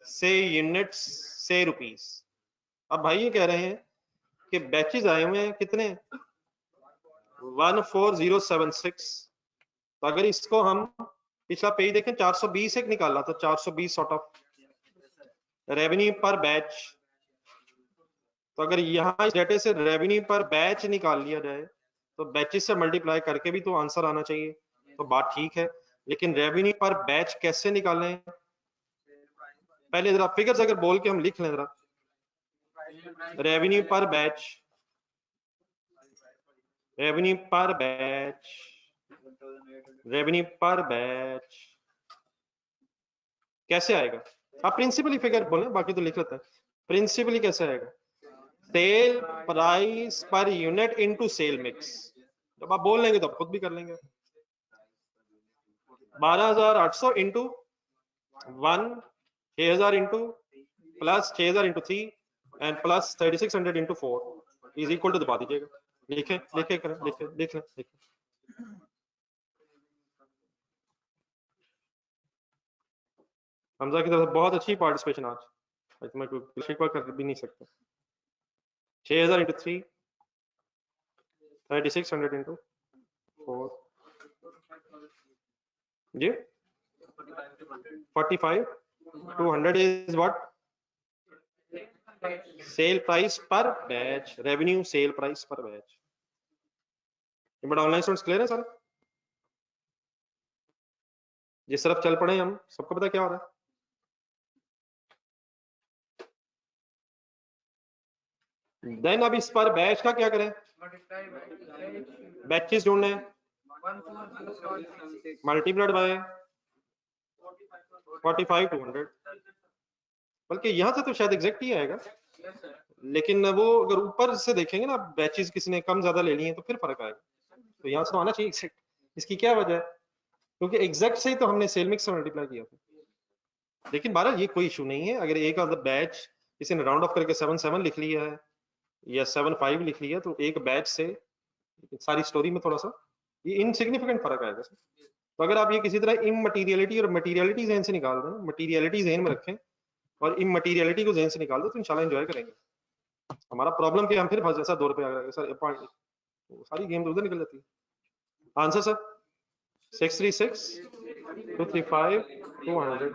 से यूनिट्स से रुपीस। अब भाई ये कह रहे हैं कि बैचेस आए हुए हैं कितने 14076। तो अगर इसको हम पिछला पेज देखें 420 एक निकाला तो 420 सॉर्ट ऑफ रेवेन्यू पर बैच। तो अगर यहाँ इस डेटे से रेवेन्यू पर बैच निकाल लिया जाए तो बैचेस से मल्टीप्लाई करके भी तो आंसर आना चाहिए। तो बात ठीक है, लेकिन रेवेन्यू पर बैच कैसे निकालें? पहले जरा फिगर्स अगर बोल के हम लिख लें जरा। रेवेन्यू पर बैच, रेवेन्यू पर बैच, रेवेन्यू पर बैच कैसे आएगा? आप प्रिंसिपली फिगर बोले, बाकी तो लिख लेते हैं। प्रिंसिपली कैसे आएगा? Sale price per unit into sale mix. जब आप बोल लेंगे तो आप खुद भी कर लेंगे। 12800 into 1, 6000 into plus 6000 into 3 and plus 3600 into 4 is equal to दबा दीजिएगा। लिखे लिखे करें, लिखे लिख लें, लिखे। हमजा की तरफ से बहुत अच्छी पार्टिसिपेशन आज, मैं कोई शिकवा कर भी नहीं सकता। 6000 into 3, 3600 into 4 ji 45 to 100 is what? Sale price per batch, revenue sale price per batch। ये बड़ा ऑनलाइन स्टूडेंट्स क्लियर है सारे? जिस तरफ चल पड़े हम, सबको पता क्या हो रहा है? देन अब इस पर बैच का क्या करें? बैचेस ढूंढने हैं, मल्टीप्लाइड बाय 45 to 100। बल्कि यहां से तो शायद एग्जैक्ट ही आएगा, लेकिन वो अगर ऊपर से देखेंगे ना बैचेस किसी ने कम ज्यादा ले ली हैं तो फिर फर्क आएगा। तो यहाँ से तो आना चाहिए एग्जैक्ट। इसकी क्या वजह है? क्योंकि एग्जैक्ट से ही तो हमने सेल मिक्स से मल्टीप्लाई किया था। लेकिन बहरहाल ये कोई इशू नहीं है, अगर एक आधा बैच किसी ने राउंड ऑफ करके 77 लिख लिया है या 75 लिख लिया तो एक बैच से सारी स्टोरी में थोड़ा सा ये इनसिग्निफिकेंट फर्क आएगा। तो अगर आप ये किसी तरह इमटेरियलिटी और मटेरियलिटी जहन से निकाल दें, मटेरियलिटी जहन में रखें और इमटेरियलिटी को जहन से निकाल दो तो इंशाल्लाह एंजॉय करेंगे। हमारा प्रॉब्लम क्या, हम फिर फंस जैसा 2 रुपए आ गया सर, सारी गेम तो उधर निकल जाती है। Answer sir 636 235 200।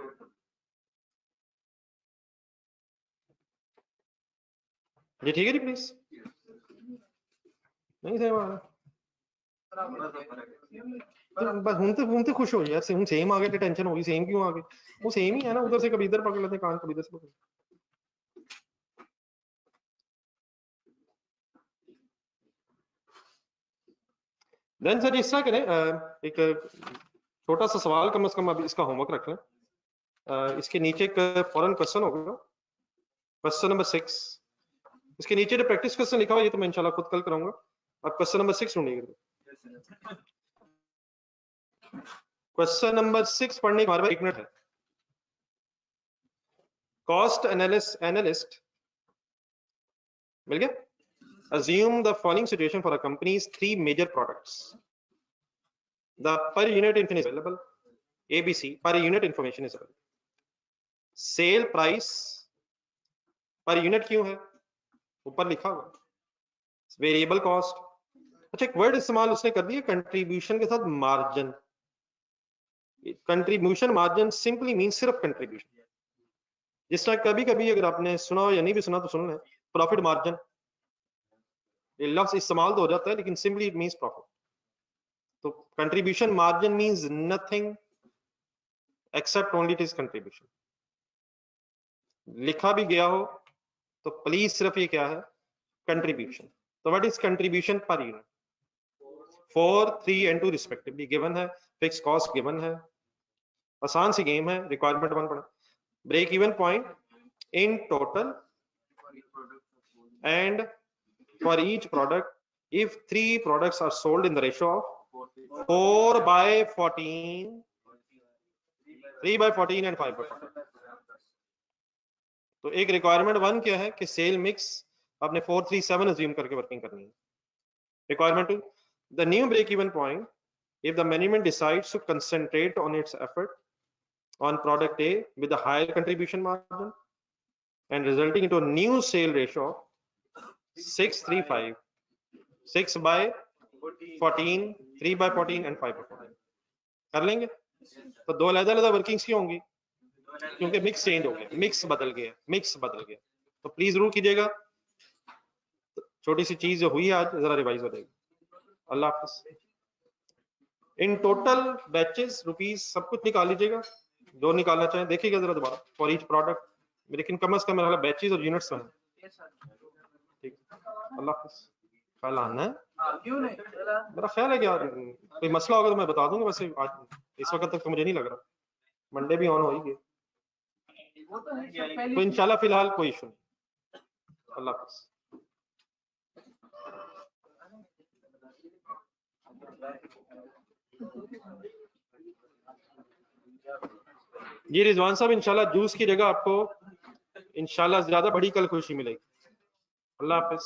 ये ठीक है जी प्लीज? नहीं सही बात है, बस घूमते खुश हो यार, सेम आ गए तो टेंशन होगी, सेम क्यों आ गए? वो सेम ही है ना, उधर से कभी इधर पकड़ लेते हैं कान, कभी इधर से पकड़। देन सर इस तरह करें, एक छोटा सा सवाल कम से कम अभी इसका होमवर्क रख लें। इसके नीचे एक फॉरन क्वेश्चन होगा, क्वेश्चन नंबर 6। इसके नीचे जो प्रैक्टिस क्वेश्चन लिखा हुआ ये तो मैं इंशाल्लाह खुद कल कराऊंगा। अब क्वेश्चन नंबर 6 ढूंढिएगा। क्वेश्चन नंबर 6 पढ़ने के बाद 1 मिनट है। कॉस्ट एनालिस्ट मिल गया? Assume the following situation for a company's 3 major products. The per unit information is available. ABC per unit information is available. Sale price per unit क्यों है? ऊपर लिखा हुआ वेरिएबल कॉस्ट। अच्छा एक वर्ड इस्तेमाल उसने कर दिया कंट्रीब्यूशन के साथ margin. Contribution margin simply mean सिर्फ कंट्रीब्यूशन। जिस तरह कभी कभी अगर आपने सुना हो या नहीं भी सुना तो सुन लें, प्रॉफिट मार्जिन ये लफ्ज इस्तेमाल तो हो जाता है लेकिन सिंपली इट मींस प्रॉफिट। तो contribution margin means nothing accept only it is contribution. लिखा भी गया हो तो प्लीज सिर्फ ये क्या है, कंट्रीब्यूशन। तो what is contribution per unit? 4, 3 and 2 respectively given है, फिक्स कॉस्ट गिवन है, आसान सी गेम है, रिक्वायरमेंट 1 पढ़ा। Break even point in total and for each product if 3 products are sold in the ratio of 4/14, 3/14 and 5/14। तो एक requirement 1 क्या है कि सेल मिक्स आपने 437 अज्यूम करके वर्किंग करनी है। Requirement 2, the new break even point if the management decides to concentrate on its effort on product A with a higher contribution margin and resulting into a new sale ratio of 6/35, 6/14, 3/14 and 5/14 कर लेंगे। तो दो अलग-अलग workings क्यों होंगी? क्योंकि mix change हो गया, मिक्स बदल गया, मिक्स बदल गया। तो प्लीज जरूर कीजिएगा, छोटी सी चीज जो हुई आज जरा रिवाइज हो जाएगी। अल्लाह हाफिज। इन टोटल बैचेस रुपीस सब कुछ निकाल लीजिएगा, जो निकालना चाहें देखिएगा जरा दोबारा फॉर ईच प्रोडक्ट, लेकिन कम से कम मेरा बैचेस और यूनिट्स में। ठीक, अल्लाह हाफिज। कल आना है, क्यों नहीं? मेरा ख्याल है कि यार कोई मसला होगा तो मैं बता दूंगा, वैसे आज इस वक्त तक तो मुझे नहीं लग रहा, मंडे भी ऑन हो ही गया, तो इंशाल्लाह फिलहाल कोई इशू नहीं। अल्लाह हाफिज। जी रिजवान साहब, इंशाल्लाह जूस की जगह आपको इंशाल्लाह ज्यादा बड़ी कल खुशी मिलेगी। अल्लाह हाफिज।